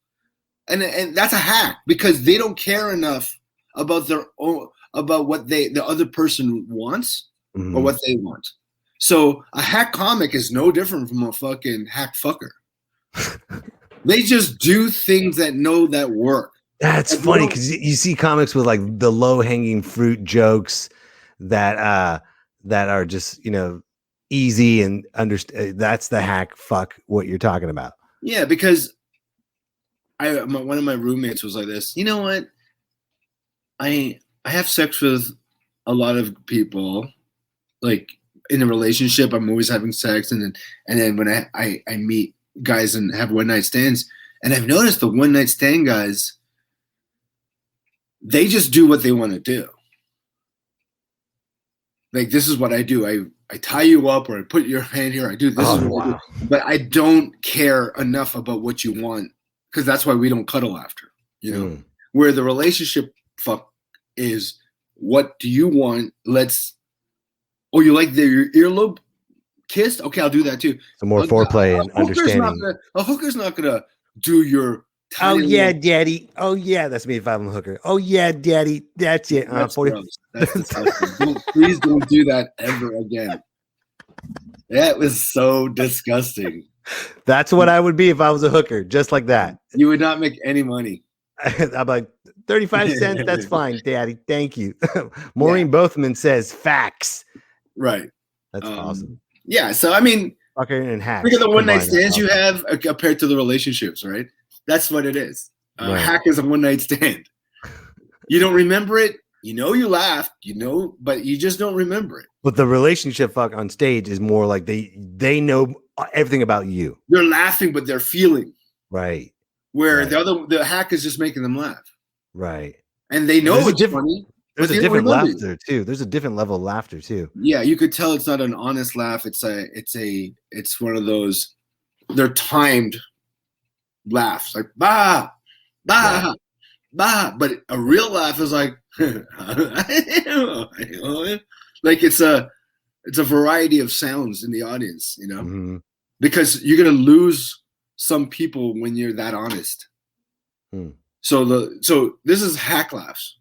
And that's a hack because they don't care enough about their own, about what the other person wants or what they want. So a hack comic is no different from a fucking hack fucker. They just do things that work. That's funny because you see comics with like the low hanging fruit jokes that are just easy and understand. That's the hack fuck what you're talking about. Yeah, because one of my roommates was like this. You know what? I have sex with a lot of people, like in a relationship. I'm always having sex, and then when I meet guys and have one night stands, and I've noticed the one night stand guys, they just do what they want to do. Like, this is what I do. I tie you up, or I put your hand here. I do this. I do. But I don't care enough about what you want, because that's why we don't cuddle after. Where the relationship fuck is, what do you want? You like your earlobe kissed? Okay, I'll do that too. Some more foreplay and understanding. A hooker's not gonna do your. Oh yeah, daddy. Oh yeah, that's me if I'm a hooker. Oh yeah, daddy. That's it. That's gross. That's disgusting. Please don't do that ever again. That was so disgusting. That's what I would be if I was a hooker, just like that. You would not make any money. I'm like 35 cents. That's fine, daddy. Thank you. Maureen Bothman says facts. Right. That's awesome. Yeah. So I mean, fucker and hack. Look at the one night stands you have compared to the relationships, right? That's what it is. Right. Hack is a one night stand. You don't remember it. You laughed, but you just don't remember it. But the relationship fuck on stage is more like they know everything about you. They're laughing, but they're feeling. Right. Where the hack is just making them laugh. Right. And they know it's funny. There's a different laughter too. There's a different level of laughter too. Yeah, you could tell it's not an honest laugh. It's one of those. They're timed laughs, like bah, bah, bah. But a real laugh is like, like it's a variety of sounds in the audience, because you're gonna lose some people when you're that honest. So this is hack laughs.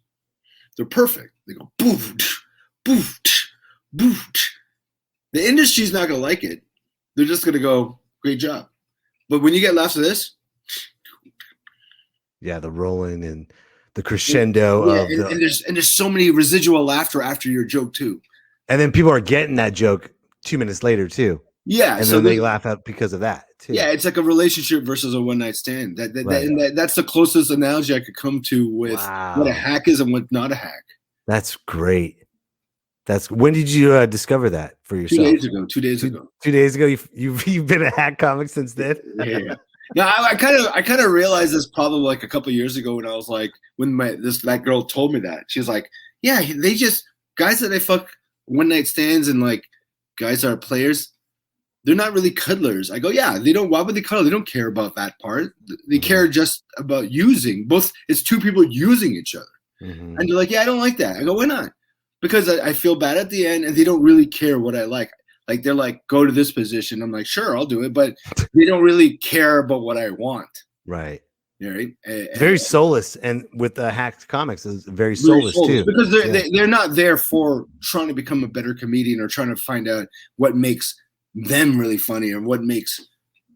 They're perfect. They go boof, boof, boof. The industry's not gonna like it. They're just gonna go, great job. But when you get laughs of this, the rolling and the crescendo of and there's so many residual laughter after your joke too. And then people are getting that joke 2 minutes later too. Yeah, and then they laugh out because of that too. Yeah, it's like a relationship versus a one night stand. That's the closest analogy I could come to with what a hack is and what not a hack. That's great. When did you discover that for yourself? 2 days ago. 2 days ago. You've been a hack comic since then. Yeah. Now I kind of realized this probably like a couple of years ago when I was like that girl told me that. She was like, yeah, they just guys that they fuck one night stands and like guys that are players, they're not really cuddlers. I go, yeah, they don't. Why would they cuddle? They don't care about that part. They care just about using. Both, it's two people using each other. And they're like, yeah, I don't like that. I go, why not? Because I feel bad at the end, and they don't really care what I like. Like they're like, go to this position. I'm like, sure, I'll do it, but they don't really care about what I want. Right. Right. Very soulless, and with the hacked comics is very soulless too. Because they're not there for trying to become a better comedian or trying to find out what makes them really funny or what makes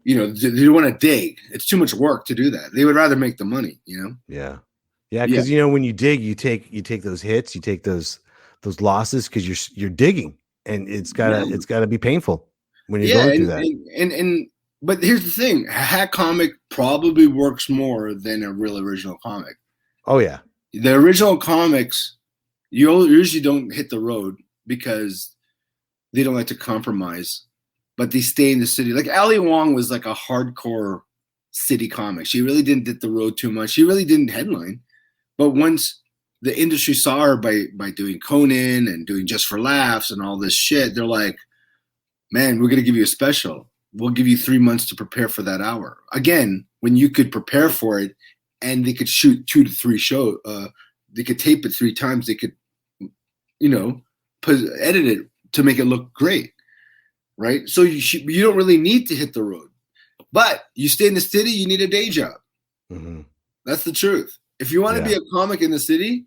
they want to dig. It's too much work to do that. They would rather make the money. Yeah. Because when you dig, you take those hits, you take those losses because you're digging, and it's gotta be painful when you're going through that. But here's the thing: a hack comic probably works more than a real original comic. Oh yeah, the original comics you usually don't hit the road because they don't like to compromise, but they stay in the city. Like Ali Wong was like a hardcore city comic. She really didn't hit the road too much. She really didn't headline. But once the industry saw her by doing Conan and doing Just for Laughs and all this shit, they're like, man, we're going to give you a special. We'll give you 3 months to prepare for that hour. Again, when you could prepare for it and they could shoot 2 to 3 shows, they could tape it 3 times. They could, edit it to make it look great. Right. So you don't really need to hit the road. but you stay in the city, you need a day job. Mhm. That's the truth. If you want to be a comic in the city,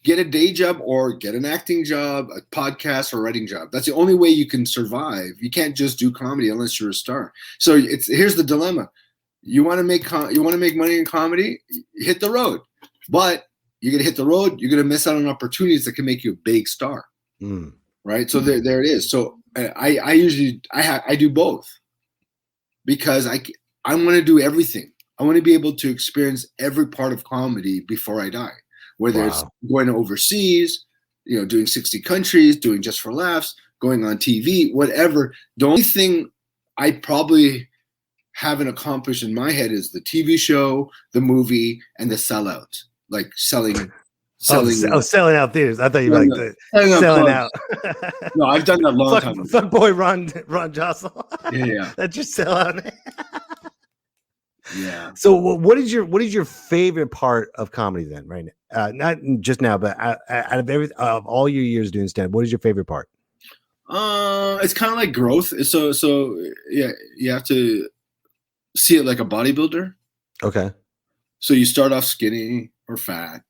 get a day job or get an acting job, a podcast or writing job. That's the only way you can survive. You can't just do comedy unless you're a star. So here's the dilemma. You want to make money in comedy, hit the road. But you're going to hit the road, you're going to miss out on opportunities that can make you a big star. Right? So there it is. So I usually do both because I want to do everything. I want to be able to experience every part of comedy before I die, whether it's going to overseas, doing 60 countries, doing Just for Laughs, going on TV, whatever. The only thing I probably haven't accomplished in my head is the TV show, the movie, and the sellout, like selling. Selling out theaters. I thought you were selling out. No, I've done that a long time ago. Fuck boy Ron Josol. Yeah. That's your sellout. Yeah. So what is your favorite part of comedy then, right now? Not just now, but out of all your years doing stand-up, what is your favorite part? It's kind of like growth. So yeah, you have to see it like a bodybuilder. Okay. So you start off skinny or fat,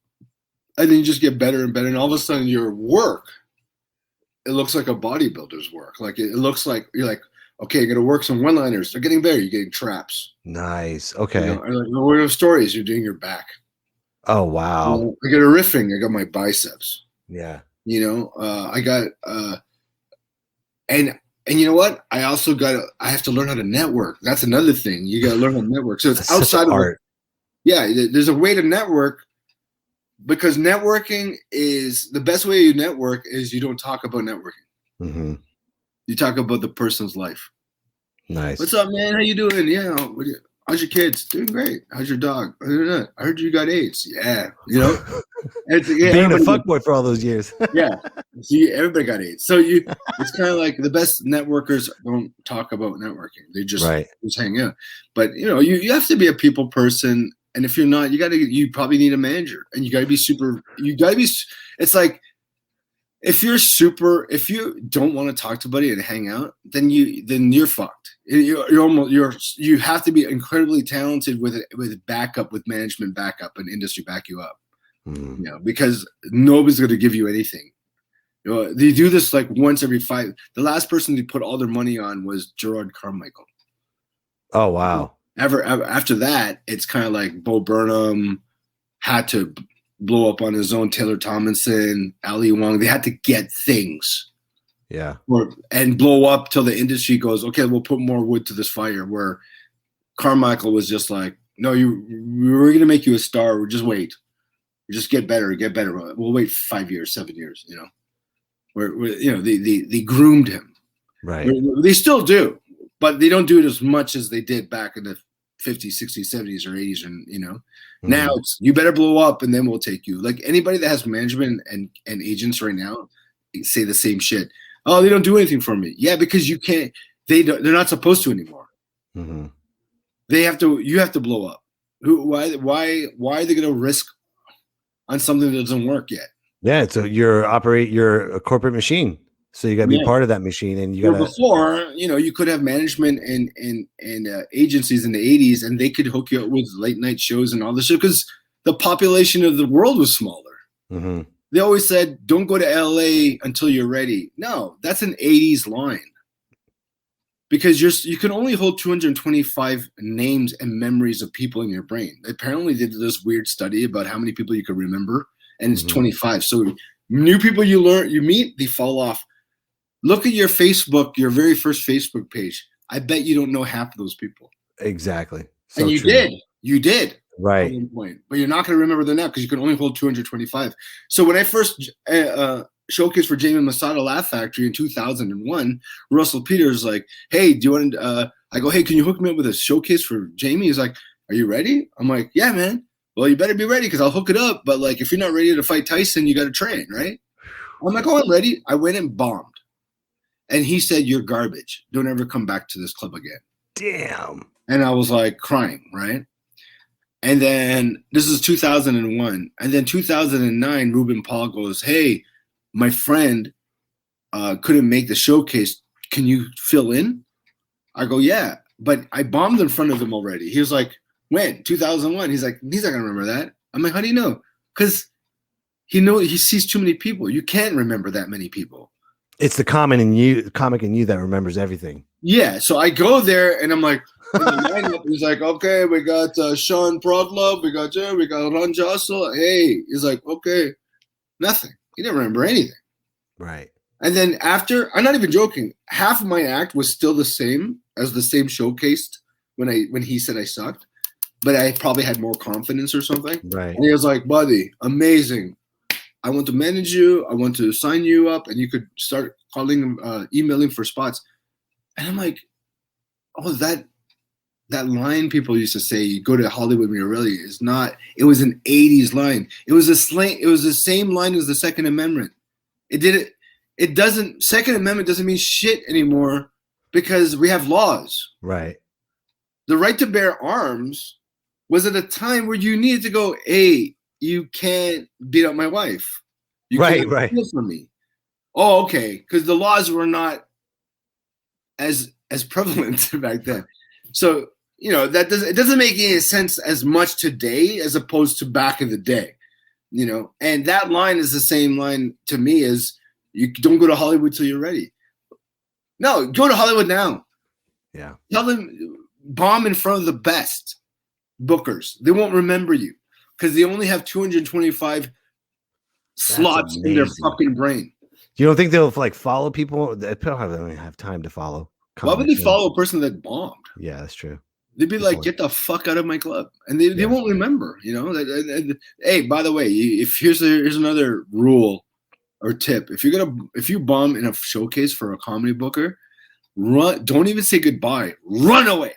and then you just get better and better, and all of a sudden your work, it looks like a bodybuilder's work. Like it looks like you're like, okay, you're gonna work some one-liners. They're getting better. You're getting traps. Nice. Okay. What are stories? You're doing your back. Oh wow. I got a riffing. I got my biceps. Yeah. I got and you know what? I have to learn how to network. That's another thing. You got to learn how to network. So it's outside of art. Yeah, there's a way to network because networking is the best way you network is you don't talk about networking. Mm-hmm. You talk about the person's life. Nice. What's up, man? How you doing? Yeah. How's your kids? Doing great. How's your dog? I heard you got AIDS. Yeah. Being a fuckboy for all those years. Yeah. See, everybody got AIDS. So it's kind of like the best networkers don't talk about networking. They just hang out. But you have to be a people person. And if you're not, you probably need a manager, and it's like, if you don't want to talk to anybody and hang out, then you're fucked. You have to be incredibly talented with backup, with management backup and industry back you up. Because nobody's going to give you anything. They do this like once every 5. The last person they put all their money on was Gerard Carmichael. Oh wow. After that, it's kind of like Bo Burnham had to blow up on his own. Taylor Tomlinson, Ali Wong, they had to get things. Yeah. And blow up till the industry goes, okay, we'll put more wood to this fire. Where Carmichael was just like, no, we're going to make you a star. We'll just wait. Just get better. We'll wait 5 years, 7 years, they groomed him. Right. They still do, but they don't do it as much as they did back in the 50s, 60s, 70s, or 80s. And, now it's, you better blow up and then we'll take you. Like anybody that has management and agents right now say the same shit. Oh, they don't do anything for me. Yeah, because you can't. They're not supposed to anymore. Mm-hmm. You have to blow up. Why are they going to risk on something that doesn't work yet? Yeah, so you're a corporate machine, so you got to be part of that machine, and you got to. Before, you could have management and agencies in the 80s, and they could hook you up with late night shows and all this shit because the population of the world was smaller. Mm-hmm. They always said, don't go to LA until you're ready. No, that's an 80s line. Because you can only hold 225 names and memories of people in your brain. Apparently they did this weird study about how many people you can remember, and it's 25. So new people you meet, they fall off. Look at your Facebook, your very first Facebook page. I bet you don't know half of those people. Exactly. So and you did. Right. But you're not going to remember them now because you can only hold 225. So when I first showcased for Jamie Masada Laugh Factory in 2001, Russell Peters like, hey, do you want to, I go, hey, can you hook me up with a showcase for Jamie? He's like, are you ready? I'm like, yeah, man. Well, you better be ready because I'll hook it up. But like, if you're not ready to fight Tyson, you got to train, right? I'm like, oh, I'm ready. I went and bombed. And he said, you're garbage. Don't ever come back to this club again. Damn. And I was like crying, right? And then this is 2001. And then 2009, Ruben Paul goes, hey, my friend couldn't make the showcase. Can you fill in? I go, yeah. but I bombed in front of him already. He was like, when? 2001. He's like, he's not gonna remember that. I'm like, how do you know? Because he sees too many people. You can't remember that many people. It's the comic in you that remembers everything. Yeah. So I go there and I'm like, in the lineup, he's like, okay, we got Sean Prodlove, we got Ron Josol. Hey, he's like, okay, nothing. He didn't remember anything. Right. And then after, I'm not even joking, half of my act was still the same as the same showcased when he said I sucked, but I probably had more confidence or something. Right. And he was like, buddy, amazing. I want to manage you. I want to sign you up, and you could start calling, emailing for spots. And I'm like, oh, that line people used to say, you go to Hollywood when you're ready, is not. It was an '80s line. It was a slang. It was the same line as the Second Amendment. It doesn't. Second Amendment doesn't mean shit anymore because we have laws. Right. The right to bear arms was at a time where you needed to go, hey, you can't beat up my wife. You can't steal from me. Oh, okay. Because the laws were not as prevalent back then. So, it doesn't make any sense as much today as opposed to back in the day. And that line is the same line to me as you don't go to Hollywood till you're ready. No, go to Hollywood now. Yeah. Tell them, bomb in front of the best bookers. They won't remember you because they only have 225 slots in their fucking brain. You don't think they'll follow people? They don't have time to follow. Why would they follow a person that bombed? Yeah, that's true. They'd be like, get the fuck out of my club. And they won't remember, Hey, by the way, if here's another rule or tip. If you bomb in a showcase for a comedy booker, don't even say goodbye. Run away.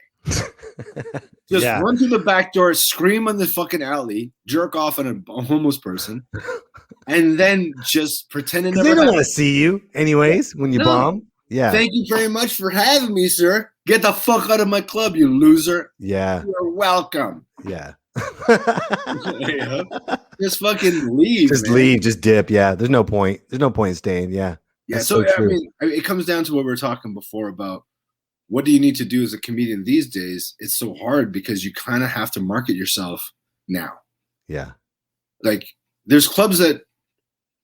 Just run through the back door, scream on the fucking alley, jerk off on a homeless person, and then just pretend it never happened. They don't want to see you anyways when you bomb. Yeah. Thank you very much for having me, sir. Get the fuck out of my club, you loser. Yeah. You're welcome. Yeah. Just fucking leave. Just leave. Just dip. Yeah. There's no point. There's no point in staying. Yeah. Yeah. So I mean, it comes down to what we were talking before about what do you need to do as a comedian these days. It's so hard because you kind of have to market yourself now. Yeah. Like there's clubs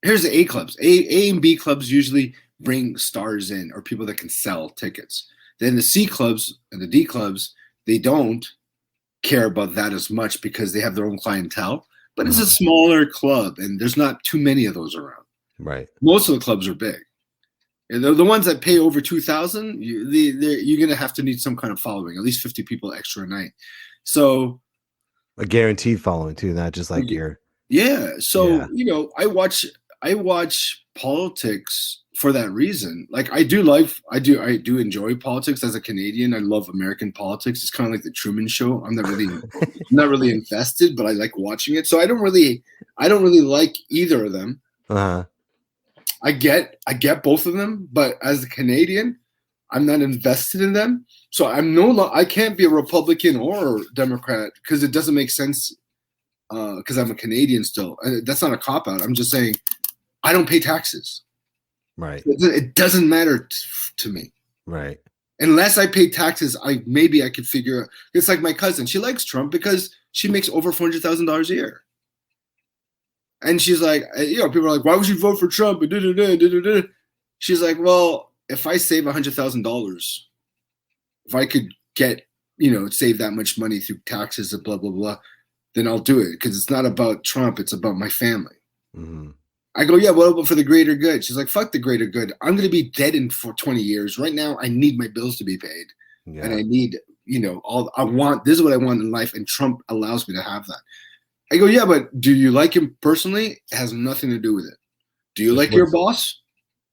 here's the A clubs. A and B clubs usually bring stars in or people that can sell tickets. Then the C clubs and the D clubs, they don't care about that as much because they have their own clientele. But it's a smaller club and there's not too many of those around. Right. Most of the clubs are big. And the ones that pay over 2,000, you're going to have to need some kind of following, at least 50 people extra a night. So a guaranteed following too, not just like your. Yeah. So, I watch politics for that reason. Like I do enjoy politics as a Canadian. I love American politics. It's kind of like the Truman Show. I'm not really invested, but I like watching it. So I don't really like either of them. Uh-huh. I get both of them, but as a Canadian, I'm not invested in them. So I can't be a Republican or a Democrat because it doesn't make sense because I'm a Canadian still. And that's not a cop-out. I'm just saying I don't pay taxes. Right. It doesn't matter to me. Right. Unless I pay taxes, maybe I could figure out. It's like my cousin. She likes Trump because she makes over $400,000 a year. And she's like, people are like, why would you vote for Trump? She's like, well, if I save $100,000, if I could get, save that much money through taxes and blah, blah, blah, then I'll do it because it's not about Trump. It's about my family. Mm-hmm. I go, yeah, well, but for the greater good. She's like, fuck the greater good. I'm going to be dead in for 20 years. Right now, I need my bills to be paid. Yeah. And I need, this is what I want in life. And Trump allows me to have that. I go, yeah, but do you like him personally? It has nothing to do with it. Do you like your boss?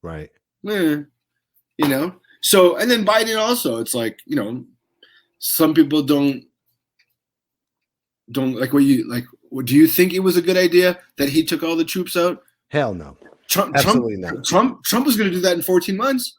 Right. Yeah. So, and then Biden also, it's like, some people don't like what you like. Do you think it was a good idea that he took all the troops out? Hell no. Absolutely not. Trump was going to do that in 14 months.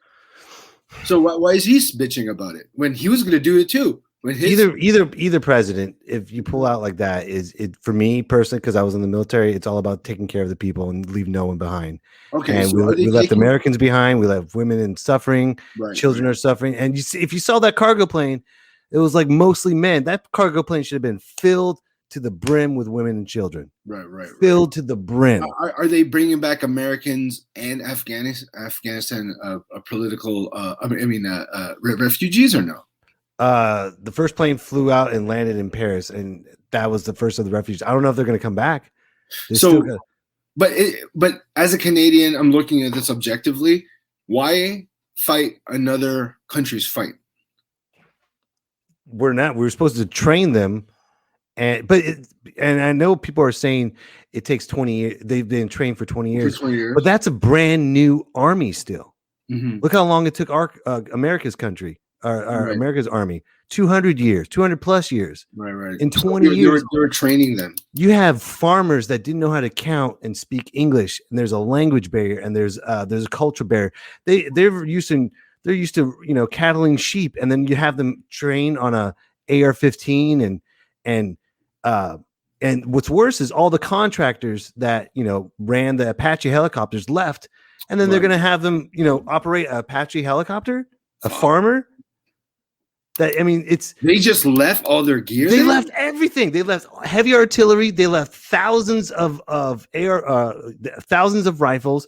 So why is he bitching about it when he was going to do it too? When either president, if you pull out like that, is it for me personally, because I was in the military, it's all about taking care of the people and leave no one behind. Okay, and so we left Americans behind. We left women in suffering. Right, children are suffering. And if you saw that cargo plane, It was like mostly men. That cargo plane should have been filled to the brim with women and children. Right. Filled to the brim. Are they bringing back Americans and Afghanistan political? Refugees or no? The first plane flew out and landed in Paris, and that was the first of the refugees. I don't know if they're going to come back. But as a Canadian, I'm looking at this objectively. Why fight another country's fight? We're not. We were supposed to train them, and I know people are saying it takes 20 years. They've been trained for 20 years. But that's a brand new army still. Mm-hmm. Look how long it took our America's country, our America's army. 200 years, 200 plus years. Right. In 20 years, they were training them. You have farmers that didn't know how to count and speak English, and there's a language barrier, and there's a culture barrier. They're used to cattling sheep, and then you have them train on a AR-15 and what's worse is all the contractors that ran the Apache helicopters left, and then they're going to have them operate a Apache helicopter, a farmer. They just left all their gear. They left everything. They left heavy artillery. They left thousands of rifles,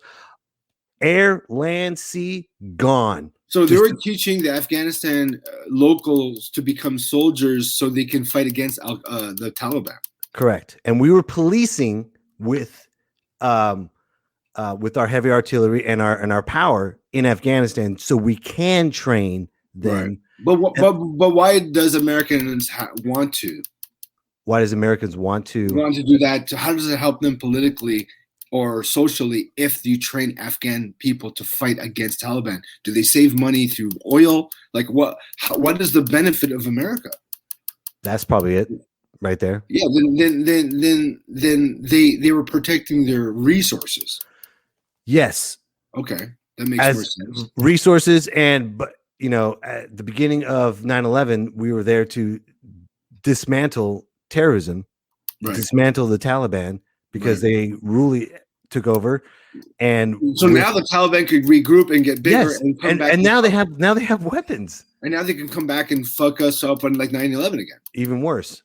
air, land, sea, gone. So they were teaching the Afghanistan locals to become soldiers so they can fight against the Taliban. Correct. And we were policing with our heavy artillery and our power in Afghanistan, so we can train them. Right. But why does Americans want to? Why does Americans want to do that? How does it help them politically or socially if you train Afghan people to fight against Taliban? Do they save money through oil? Like what is the benefit of America? That's probably it right there. Yeah, then they were protecting their resources. Yes. Okay. That makes more sense. Resources but at the beginning of 9/11, we were there to dismantle terrorism, dismantle the Taliban because they really took over. And so now the Taliban could regroup and get bigger and come back. And now they have weapons. And now they can come back and fuck us up on like 9/11 again. Even worse.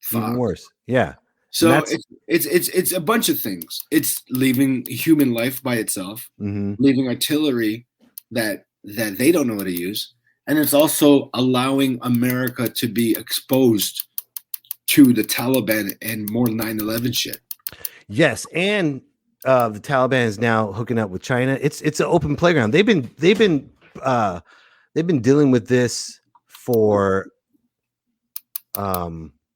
Fuck. Even worse. Yeah. So it's a bunch of things. It's leaving human life by itself, leaving artillery that they don't know how to use, and it's also allowing America to be exposed to the Taliban and more 9/11 shit. Yes, and the Taliban is now hooking up with China. It's an open playground. They've been dealing with this for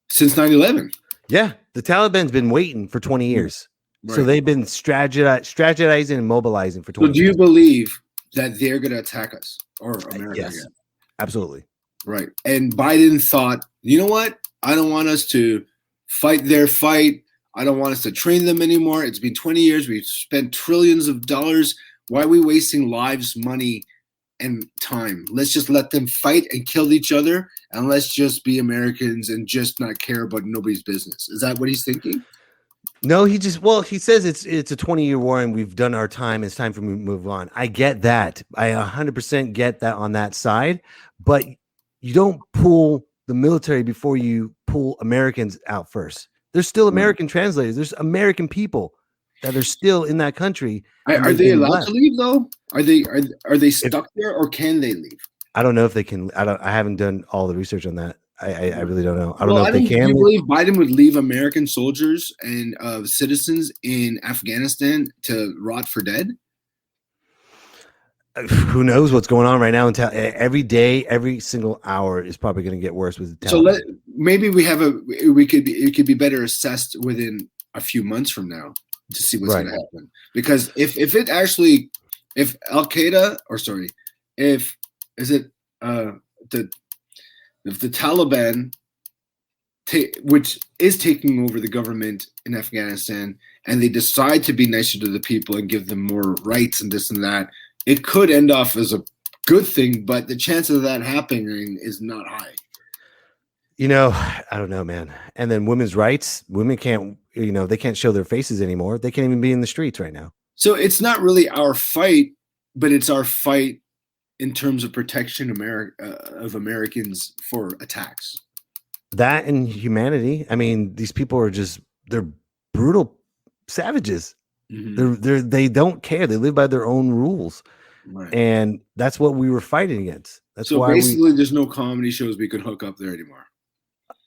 since 9/11. Yeah, the Taliban's been waiting for 20 years. Right. So they've been strategizing and mobilizing for 20 years. So do you believe that they're going to attack us or America? Yes, again? Absolutely. Right. And Biden thought, you know what? I don't want us to fight their fight. I don't want us to train them anymore. It's been 20 years. We've spent trillions of dollars. Why are we wasting lives, money, and time? Let's just let them fight and kill each other, and let's just be Americans and just not care about nobody's business. Is that what he's thinking? No, he says it's a 20-year war and we've done our time. It's time for me to move on. I get that. I 100% get that on that side, but you don't pull the military before you pull Americans out first. There's still American translators. There's American people that are still in that country. Are they allowed to leave though? Are they stuck there, or can they leave? I don't know if they can. I haven't done all the research on that. I really don't know. I don't know if they can. Do you believe Biden would leave American soldiers and citizens in Afghanistan to rot for dead? Who knows what's going on right now? Until every day, every single hour is probably going to get worse with the Taliban. So maybe it could be better assessed within a few months from now to see what's going to happen. Because if Al Qaeda, or sorry, if the Taliban, which is taking over the government in Afghanistan, and they decide to be nicer to the people and give them more rights and this and that, it could end off as a good thing, but the chance of that happening is not high. I don't know, man. And then women's rights, women can't, they can't show their faces anymore. They can't even be in the streets right now. So it's not really our fight, but it's our fight in terms of protection of Americans for attacks. That and humanity. I mean, these people are they're brutal savages. They don't care. They live by their own rules. Right. And that's what we were fighting against. That's so why basically there's no comedy shows we can hook up there anymore.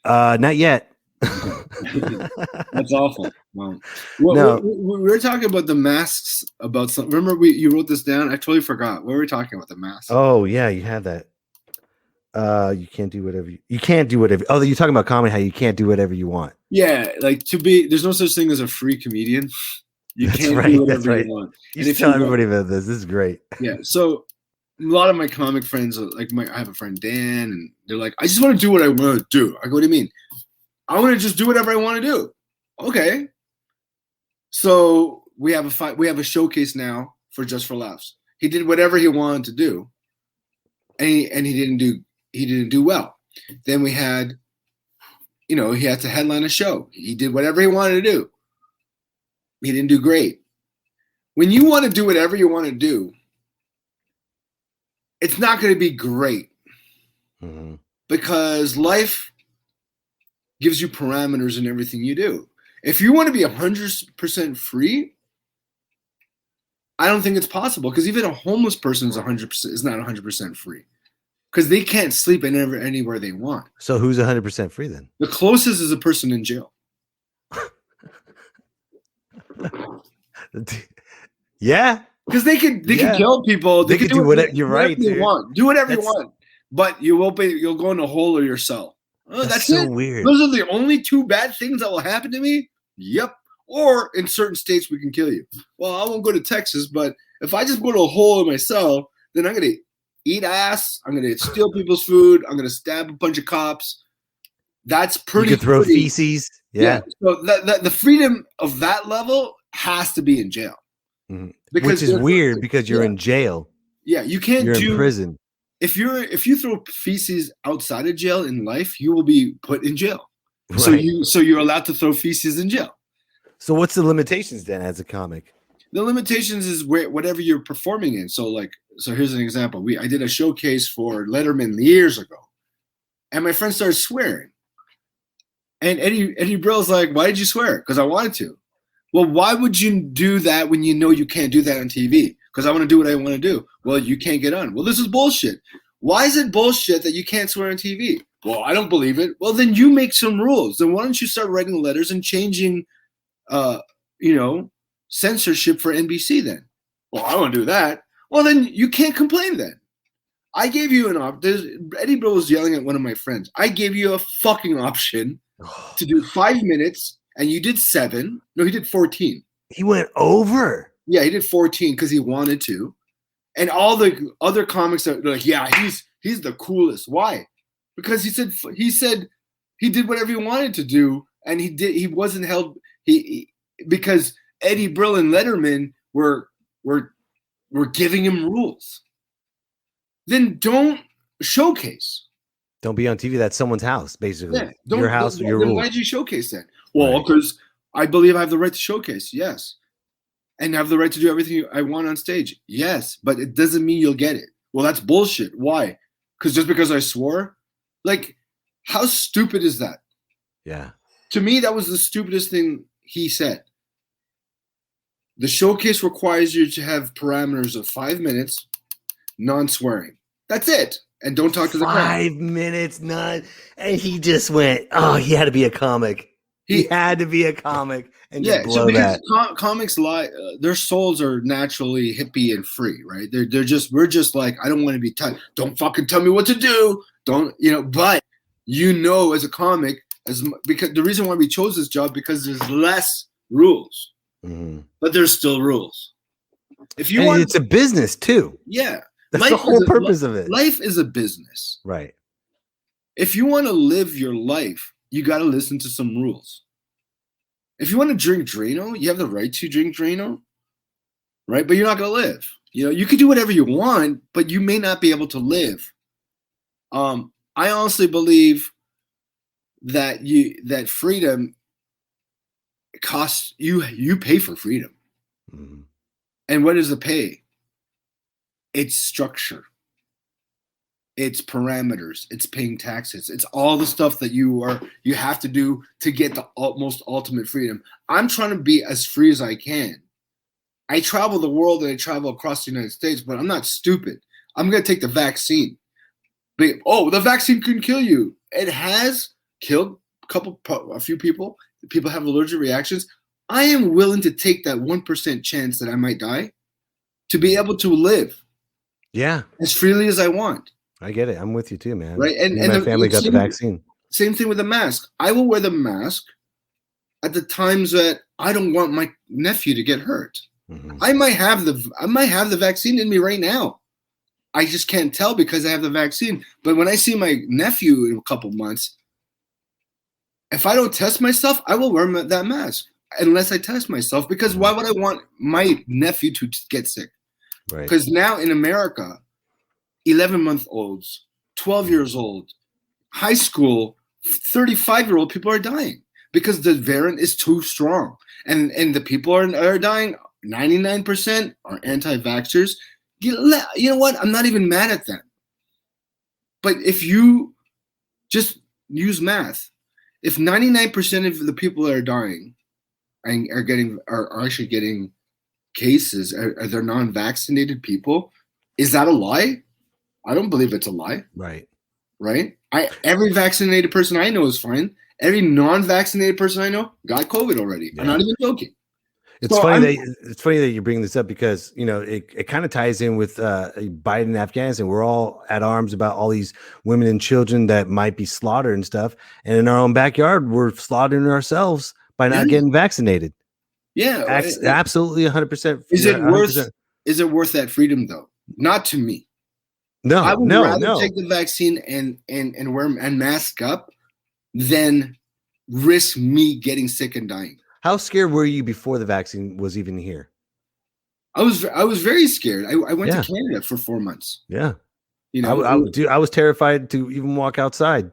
Not yet. That's awful. Wow. No. We were talking about the masks about something. Remember you wrote this down? I totally forgot. What were we talking about? The masks. Oh yeah, you had that. You can't do whatever you can't do whatever. Oh, you're talking about comedy, how you can't do whatever you want. Yeah, like there's no such thing as a free comedian. You That's can't right, do whatever that's right. you want. You should tell everybody about this. This is great. Yeah. So a lot of my comic friends, like I have a friend Dan, and they're like, I just want to do what I want to do. I go, what do you mean? I want to just do whatever I want to do. Okay. So we have a showcase now for Just for Laughs. He did whatever he wanted to do, and he didn't do well. Then we had, he had to headline a show. He did whatever he wanted to do. He didn't do great. When you want to do whatever you want to do, it's not going to be great because life gives you parameters in everything you do. If you want to be 100% free, I don't think it's possible because even a homeless person is not 100% free because they can't sleep anywhere they want. So who's 100% free then? The closest is a person in jail. Yeah, because they can kill people. They can do whatever. You're right. You want. Do whatever you want, but you'll go in a hole or your cell. Oh, that's so it. Weird. Those are the only two bad things that will happen to me. Yep. Or in certain states we can kill you. Well, I won't go to Texas, but if I just go to a hole in my cell, then I'm gonna eat ass. I'm gonna steal people's food. I'm gonna stab a bunch of cops. That's pretty. You could throw free. feces. Yeah. So the freedom of that level has to be in jail. Which is weird because you're in jail. Yeah, you can't You're in prison. If you throw feces outside of jail in life, you will be put in jail. Right. So you're allowed to throw feces in jail. So what's the limitations then as a comic? The limitations is whatever you're performing in. So here's an example. I did a showcase for Letterman years ago, and my friend started swearing. And Eddie Brill's like, "Why did you swear?" Because I wanted to. Well, why would you do that when you know you can't do that on TV? Because I want to do what I want to do. Well, you can't get on. Well, this is bullshit. Why is it bullshit that you can't swear on TV? Well, I don't believe it. Well, then you make some rules. Then why don't you start writing letters and changing, censorship for NBC then? Well, I want to do that. Well, then you can't complain then. I gave you an option. Eddie Brill was yelling at one of my friends. I gave you a fucking option to do 5 minutes, and you did 7. No, he did 14. He went over. Yeah, he did 14 because he wanted to. And all the other comics are like, yeah, he's the coolest. Why? Because he said he did whatever he wanted to do, and he wasn't held because Eddie Brill and Letterman were giving him rules. Then don't showcase. Don't be on TV. That's someone's house, basically. Yeah, your house, your rules. Why did you showcase that? Well, because I believe I have the right to showcase. Yes. And I have the right to do everything I want on stage. Yes. But it doesn't mean you'll get it. Well, that's bullshit. Why? Because I swore? Like, how stupid is that? Yeah. To me, that was the stupidest thing he said. The showcase requires you to have parameters of 5 minutes, non-swearing. That's it. And don't talk to the crowd. 5 minutes, none. And he just went, oh, he had to be a comic. He had to be a comic and just blow that. Comics lie. Their souls are naturally hippie and free, right? We're just like, I don't want to be touched. Don't fucking tell me what to do. Don't, but as a comic, because the reason why we chose this job, because there's less rules, but there's still rules. If you want, it's a business too. Yeah. That's the whole purpose of it. Life is a business. Right. If you want to live your life, you got to listen to some rules. If you want to drink Drano, you have the right to drink Drano, right? But you're not going to live. You can do whatever you want, but you may not be able to live. I honestly believe that freedom costs you pay for freedom. And what is the pay? It's structure. it's parameters, it's paying taxes, it's all the stuff that you have to do to get the most ultimate freedom. I'm trying to be as free as I can. I travel the world and I travel across the United States, but I'm not stupid. I'm going to take the vaccine. But, the vaccine couldn't kill you. It has killed a few people. People have allergic reactions. I am willing to take that 1% chance that I might die to be able to live as freely as I want. I get it. I'm with you too, man. Right? And my family got the vaccine. Same thing with the mask. I will wear the mask at the times that I don't want my nephew to get hurt. Mm-hmm. I might have the vaccine in me right now. I just can't tell because I have the vaccine. But when I see my nephew in a couple months, if I don't test myself, I will wear that mask unless I test myself. Because why would I want my nephew to get sick? Right. Because now in America, 11-month-olds, 12 years old, high school, 35-year-old people are dying because the variant is too strong. And the people are dying, 99% are anti-vaxxers. You know what? I'm not even mad at them. But if you just use math, if 99% of the people that are dying and are actually getting cases, are they non-vaccinated people? Is that a lie? I don't believe it's a lie. Right. Every vaccinated person I know is fine. Every non-vaccinated person I know got COVID already. Yeah. I'm not even joking. It's funny that you bring this up because, it kind of ties in with Biden and Afghanistan. We're all at arms about all these women and children that might be slaughtered and stuff. And in our own backyard, we're slaughtering ourselves by not getting vaccinated. Yeah. Absolutely 100%. Is it worth that freedom though? Not to me. No, I would rather take the vaccine and wear and mask up than risk me getting sick and dying. How scared were you before the vaccine was even here? I was very scared. I went to Canada for 4 months. Yeah. I was terrified to even walk outside.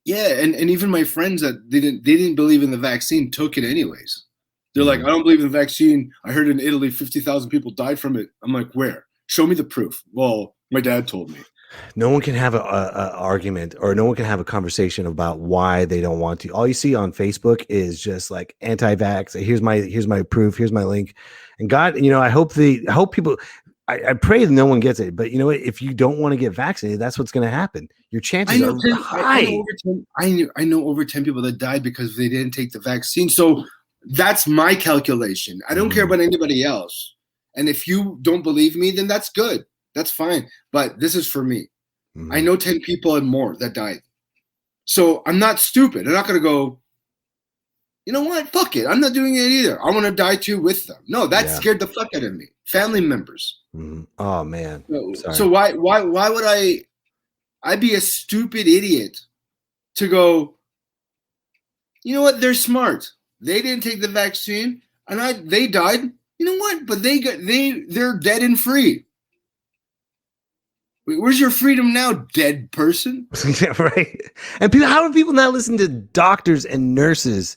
Yeah, and even my friends that they didn't believe in the vaccine took it anyways. They're like, I don't believe in the vaccine. I heard in Italy 50,000 people died from it. I'm like, where? Show me the proof. Well, my dad told me. No one can have an argument or no one can have a conversation about why they don't want to. All you see on Facebook is just like anti-vax. Here's my proof. Here's my link. And God, I hope people. I pray that no one gets it. But if you don't want to get vaccinated, that's what's going to happen. Your chances are high. I know over 10 people that died because they didn't take the vaccine. So that's my calculation. I don't care about anybody else. And if you don't believe me, then that's good. That's fine. But this is for me. I know 10 people and more that died. So I'm not stupid. I'm not going to go, you know what? Fuck it. I'm not doing it either. I want to die too with them. No, that scared the fuck out of me. Family members. Oh, man. So why would I'd be a stupid idiot to go, you know what? They're smart. They didn't take the vaccine and they died. You know what? But they're dead and free. Where's your freedom now, dead person? Yeah, right. And how do people not listen to doctors and nurses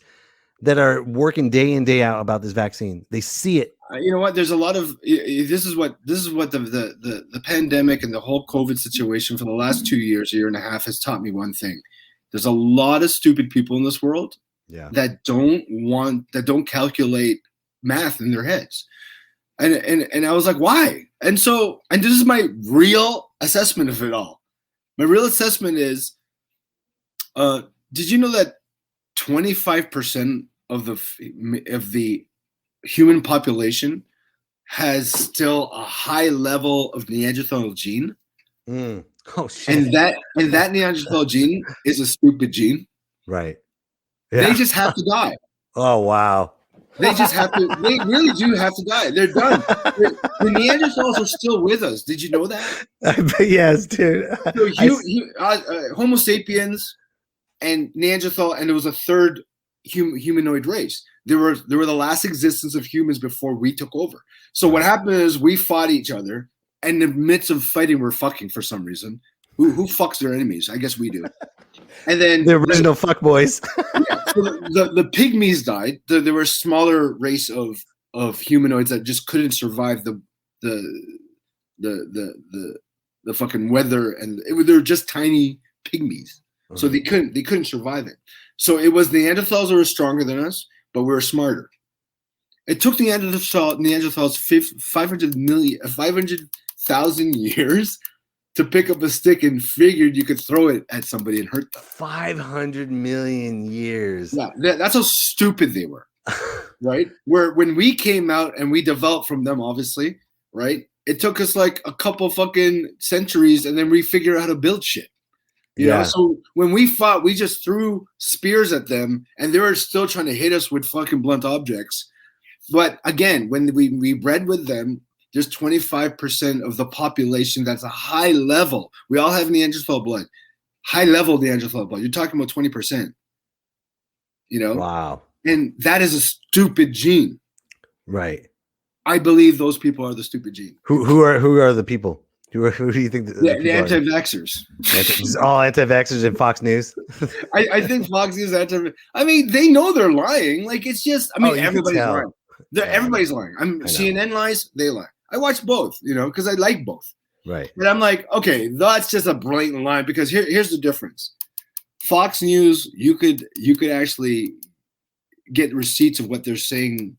that are working day in, day out about this vaccine? They see it. You know what? There's a lot of this is what the pandemic and the whole COVID situation for the last 2 years, a year and a half has taught me one thing. There's a lot of stupid people in this world that don't calculate math in their heads. And I was like, why? And this is my real assessment of it all. My real assessment is, did you know that 25% of the human population has still a high level of Neanderthal gene? Oh shit! And that Neanderthal gene is a stupid gene. Right. Yeah. They just have to die. Oh wow. They just have to. They really do have to die. They're done. The Neanderthals are still with us. Did you know that? Yes, dude. So Homo sapiens and Neanderthal, and there was a third humanoid race. They were the last existence of humans before we took over. So what happened is we fought each other, and in the midst of fighting, we're fucking for some reason. Who fucks their enemies? I guess we do. And then the original fuck boys. So the pygmies died. There were a smaller race of humanoids that just couldn't survive the the fucking weather, and they're just tiny pygmies. So they couldn't survive it. So it was Neanderthals who were stronger than us, but we were smarter. It took Neanderthals 500,000 years to pick up a stick and figured you could throw it at somebody and hurt them. 500 million years. Yeah, that's how stupid they were, right? Where when we came out and we developed from them, obviously, right? It took us like a couple fucking centuries, and then we figured out how to build shit. You know, so when we fought, we just threw spears at them, and they were still trying to hit us with fucking blunt objects. But again, when we bred with them, there's 25% of the population that's a high level. We all have Neanderthal blood, high level Neanderthal blood. You're talking about 20%. You know, wow, and that is a stupid gene, right? I believe those people are the stupid gene. Who are the people? Who do you think? The anti-vaxxers. All anti-vaxxers in Fox News. I think Fox News I mean, they know they're lying. Like it's just. I mean, everybody's lying. Everybody's lying. CNN lies. They lie. I watch both. You know, because I like both. Right. But I'm like, okay, that's just a blatant lie because here's the difference. Fox News, you could actually get receipts of what they're saying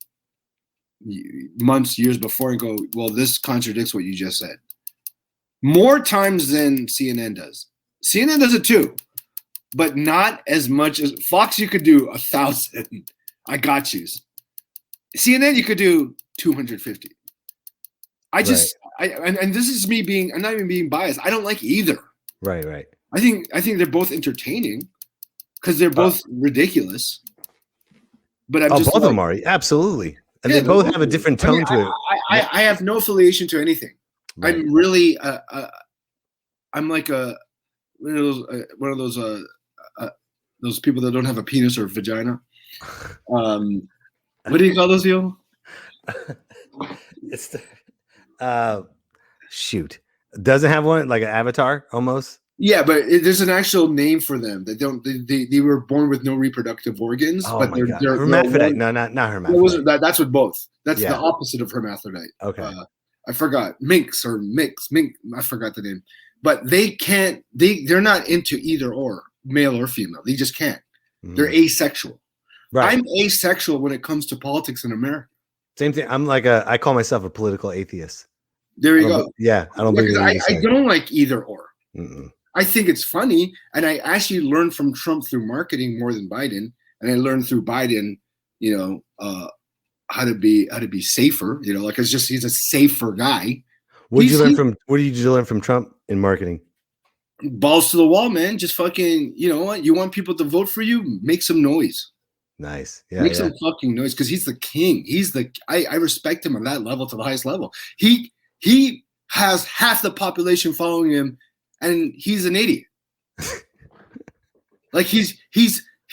months, years before, and go, well, this contradicts what you just said. More times than CNN does. CNN does it too, but not as much as Fox. You could do 1,000. I got you. CNN, you could do 250. And this is me being. I'm not even being biased. I don't like either. Right. I think they're both entertaining because they're both ridiculous. But I'm just both of them are absolutely, and they both have a different tone to it. I have no affiliation to anything. Right. I'm really, I'm like one of those people that don't have a penis or vagina. What do you call those people? It's shoot, doesn't have one like an avatar almost. Yeah, but there's an actual name for them. They don't. They were born with no reproductive organs. Oh but my God. Hermaphrodite. No, not hermaphrodite. That's with both. That's the opposite of hermaphrodite. Okay. I forgot mink. I forgot the name, but they can't. They're not into either or, male or female. They just can't. They're asexual. Right. I'm asexual when it comes to politics in America. Same thing. I'm like I call myself a political atheist. There you go. Yeah, I don't believe. I don't like either or. Mm-mm. I think it's funny, and I actually learned from Trump through marketing more than Biden, and I learned through Biden, you know, how to be safer. You know, like he's a safer guy. What did you learn from Trump in marketing? Balls to the wall, man. Just fucking. You know what? You want people to vote for you? Make some noise. Nice. Yeah. Make some fucking noise because he's the king. I respect him on that level to the highest level. He has half the population following him. And he's an idiot. Like he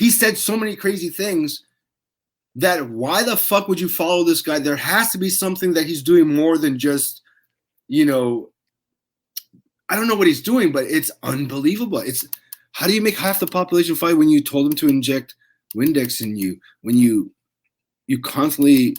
said so many crazy things that why the fuck would you follow this guy? There has to be something that he's doing more than just, you know, I don't know what he's doing, but it's unbelievable. It's how do you make half the population fight when you told him to inject Windex in you, when you constantly.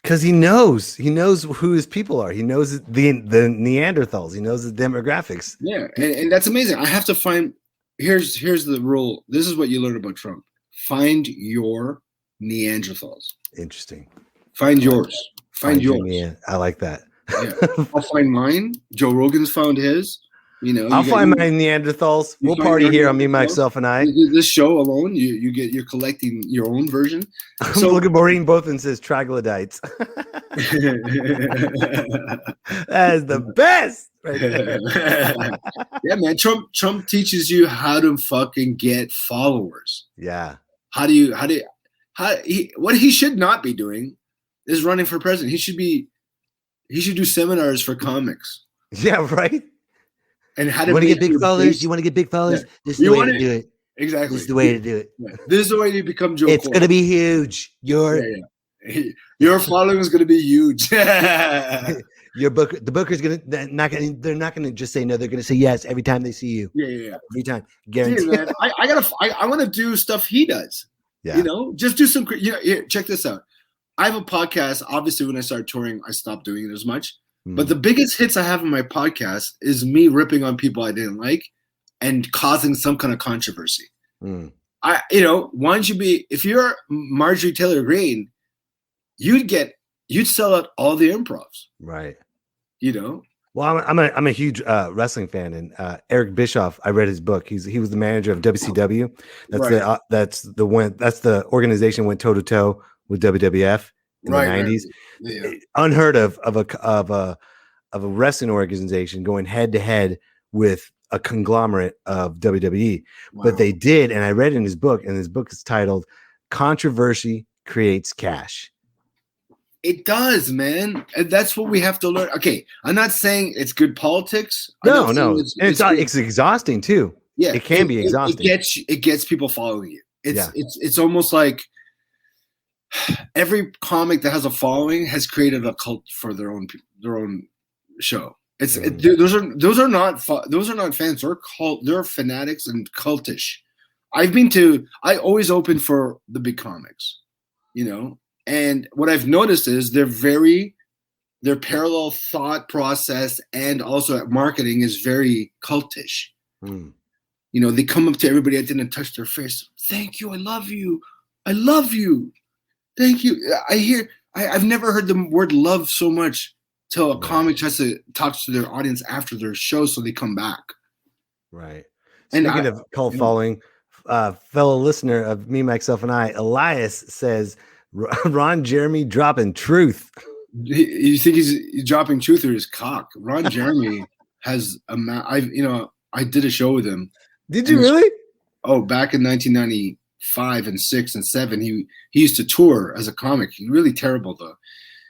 Because he knows who his people are. He knows the Neanderthals. He knows the demographics. Yeah, and that's amazing. I have to find. Here's the rule. This is what you learn about Trump. Find your Neanderthals. Interesting. Find yours. Find yours. I like that. Yeah. I'll find mine. Joe Rogan's found his. You know, I'll find my Neanderthals. We'll party here on Me, Myself, and I. This show alone, you're collecting your own version. So look at Maureen both and says troglodytes. That is the best. Right there. Yeah, man. Trump teaches you how to fucking get followers. Yeah. What he should not be doing is running for president. He should do seminars for comics. Yeah, right. And how to you want to get big followers? You want to get big followers? Yeah. This is the way to do it. Exactly. This is the way to do it. Yeah. This is the way to become Joe. It's going to be huge. Your following is going to be huge. The Booker's going to they're not going to just say no. They're going to say yes every time they see you. Yeah. Every time. Guaranteed. Dude, man, I want to do stuff he does. Yeah. You know, just do some. You know, here, check this out. I have a podcast. Obviously, when I started touring, I stopped doing it as much. But the biggest hits I have in my podcast is me ripping on people I didn't like and causing some kind of controversy. Mm. Why don't you be, if you're Marjorie Taylor Greene, you'd sell out all the improvs. Right. Well, I'm a huge wrestling fan, and Eric Bischoff. I read his book. He was the manager of WCW. That's that's the organization went toe to toe with WWF in the '90s. Yeah. Unheard of a wrestling organization going head to head with a conglomerate of WWE. Wow. But they did, and I read in his book, and his book is titled "Controversy Creates Cash." It does, man. And that's what we have to learn. Okay, I'm not saying it's good politics. No. It's exhausting too. Yeah, it can be exhausting. It gets people following you. It's almost like every comic that has a following has created a cult for their own show. Those are not fans. They're fanatics and cultish. I always open for the big comics, And what I've noticed is their parallel thought process and also marketing is very cultish. Mm. They come up to everybody that didn't touch their face. Thank you. I love you. I love you. Thank you. I've never heard the word love so much till a comic tries to talk to their audience after their show so they come back. Right. Speaking of cult following, fellow listener of Me, Myself, and I, Elias says, Ron Jeremy dropping truth. You think he's dropping truth or his cock? Ron Jeremy has I did a show with him. Did you really? Oh, back in 1995 and 6 and 7, he used to tour as a comic. He's really terrible though.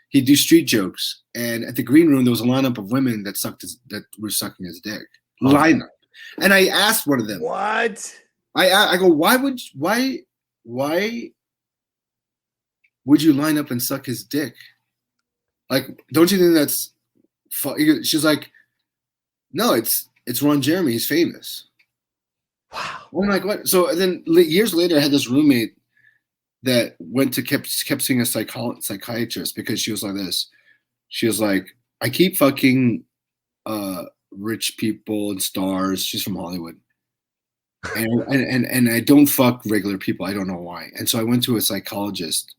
He'd do street jokes, and at the green room there was a lineup of women that were sucking his dick. Lineup, and I asked one of them, "What?" I go, why would you line up and suck his dick? Like, don't you think that's she's like, no, it's Ron Jeremy. He's famous. Wow. I'm like, what? So then years later, I had this roommate that kept seeing a psychiatrist because she was like this. She was like, I keep fucking rich people and stars. She's from Hollywood. And I don't fuck regular people. I don't know why. And so I went to a psychologist.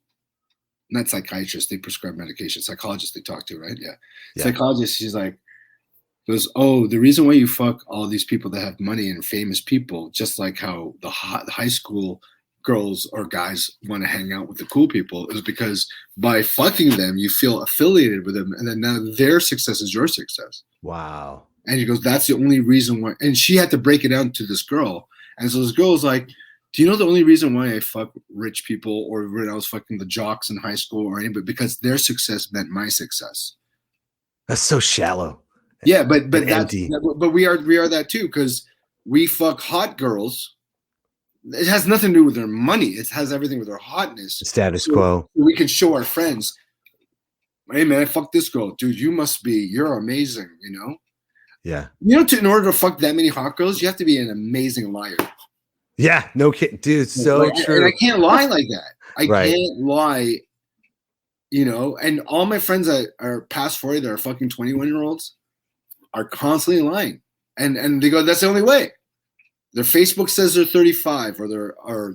Not psychiatrist, they prescribe medication. Psychologist they talk to, right? Yeah. Psychologist, she's like, goes, oh, the reason why you fuck all these people that have money and famous people, just like how the high school girls or guys want to hang out with the cool people, is because by fucking them, you feel affiliated with them, and then now their success is your success. Wow. And he goes, that's the only reason why. And she had to break it down to this girl. And so this girl was like, do you know the only reason why I fuck rich people or when I was fucking the jocks in high school or anybody? Because their success meant my success. That's so shallow. Yeah, but we are that too, because we fuck hot girls. It has nothing to do with their money. It has everything with their hotness. Status quo. We can show our friends, hey man, I fucked this girl. Dude, you're amazing, Yeah. In order to fuck that many hot girls, you have to be an amazing liar. Yeah, no kidding, dude. So true. And I can't lie like that. I can't lie, and all my friends that are past 40 that are fucking 21-year-olds are constantly lying. And they go, that's the only way. Their Facebook says they're 35 or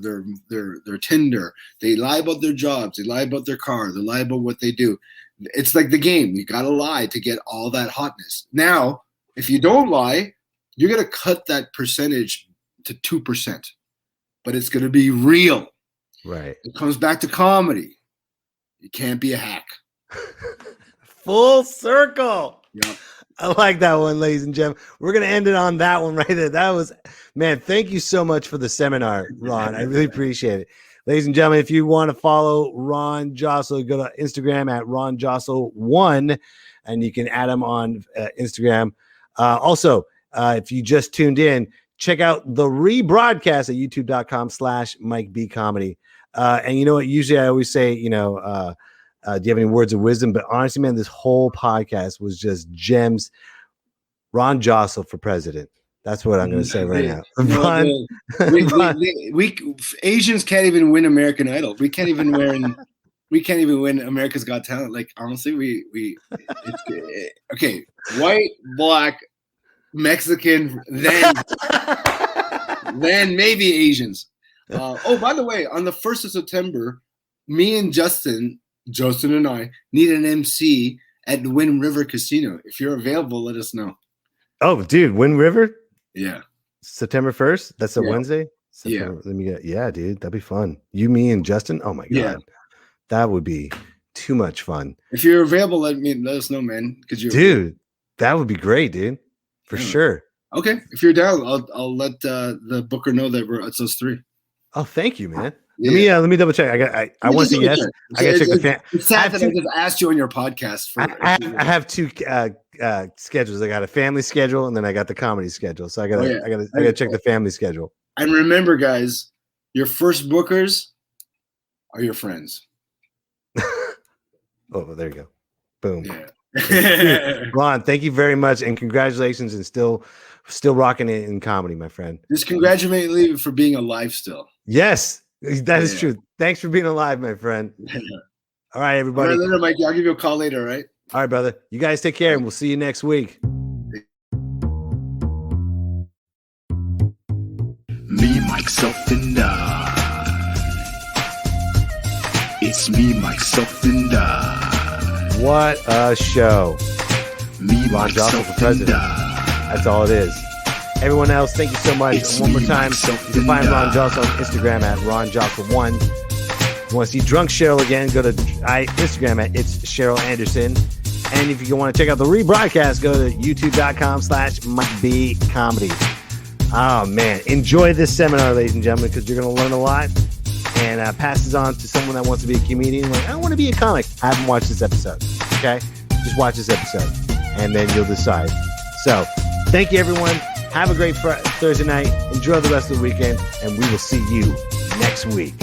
their Tinder. They lie about their jobs, they lie about their car, they lie about what they do. It's like the game. You gotta lie to get all that hotness. Now, if you don't lie, you're gonna cut that percentage to 2%, but it's going to be real. Right. It comes back to comedy. You can't be a hack. Full circle. Yep. I like that one, ladies and gentlemen. We're going to end it on that one right there. That was, man, thank you so much for the seminar, Ron. I really appreciate it. Ladies and gentlemen, if you want to follow Ron Josol, go to Instagram at Ron Josol1, and you can add him on Instagram. Also, if you just tuned in, check out the rebroadcast at youtube.com/Mike B Comedy. And you know what? Usually I always say, do you have any words of wisdom? But honestly, man, this whole podcast was just gems. Ron Josol for president. That's what I'm going to say right now. We Asians can't even win American Idol. We can't even we can't even win America's Got Talent. Like honestly, okay, white, black, Mexican, then maybe Asians. Oh, by the way, on the 1st of September, me and Justin and I need an MC at Wind River Casino. If you're available, let us know. Oh, dude, Wind River? Yeah. September 1st? That's a Yeah. Wednesday? September, Let me get, yeah, dude, that'd be fun. You, me, and Justin? Oh my God. Yeah. That would be too much fun. If you're available, let us know, man. Dude, that would be great, dude. For sure. Okay. If you're down, I'll let the booker know that it's us three. Oh, thank you, man. Yeah. Let me double check. I want to say yes. I gotta check the fan. It's sad that I just asked you on your podcast. I have two schedules. I got a family schedule and then I got the comedy schedule. So I gotta check the family schedule. And remember, guys, your first bookers are your friends. Oh, there you go. Boom. Yeah. Ron, thank you very much, and congratulations, and still rocking it in comedy, my friend. Just congratulate me for being alive still. Yes, that is true. Thanks for being alive, my friend. All right, everybody. All right, later, Mikey. I'll give you a call later, right? All right, brother. You guys take care, and we'll see you next week. Me, myself, and I. It's me, myself, and I. What a show. Me, Ron Josol myself, for president. and I. That's all it is. Everyone else, thank you so much. It's And one more me, time, myself, you can and find Ron I. Josol on Instagram at RonJosol1. If you want to see Drunk Cheryl again, go to Instagram at It's Cheryl Anderson. And if you want to check out the rebroadcast, go to youtube.com/MikeBComedy. Oh, man. Enjoy this seminar, ladies and gentlemen, because you're going to learn a lot. And pass this on to someone that wants to be a comedian. Like, I want to be a comic. Have them watch this episode. Okay? Just watch this episode. And then you'll decide. So, thank you, everyone. Have a great Thursday night. Enjoy the rest of the weekend. And we will see you next week.